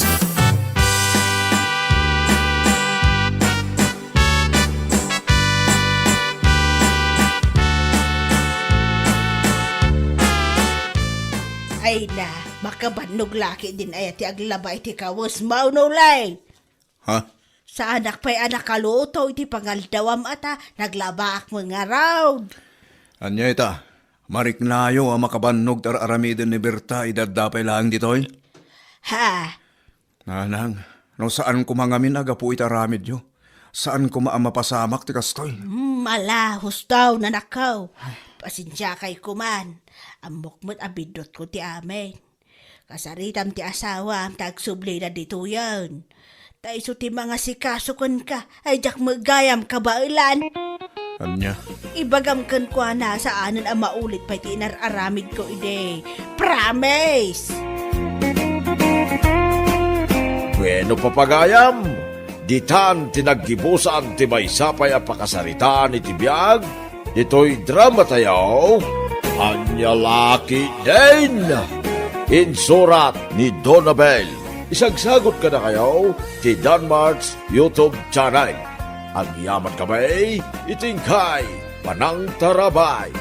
Day na, makabanog laki din ay ti aglabay ti kawas maunulay. Ha? Sa anak pa'y anak kaluto, iti pangaldawam ata, naglabaak mo nga round. Anya ita, mariknayo ang makabanog tar aramidin ni Berta idadapay lang ditoy. Ha? Nanang, no saan ko mangamin aga po itaramid yo? Saan ko maamapasamak ti kastoy? Malahos daw na nakaw. Pasensya kay kuman. Amok mo't abidot ko ti amin. Kasaritam ti asawa, tagsubli na dito yan. Taiso ti mga sikasukon ka, ay jak magayam ka ba ilan? Anya? Ibagam kan ko na sa anon ang maulit pa iti inararamid ko ide. Promise! Bueno papagayam, ditan tinaggibusan ti maysapay a pakasaritaan iti biag, dito'y drama tayaw, Anya Laki din! Insurat ni Donabel. Isagsagot ka na kayo ti Danmarks YouTube channel. Ang yaman kamay, itingkay, panang tarabay.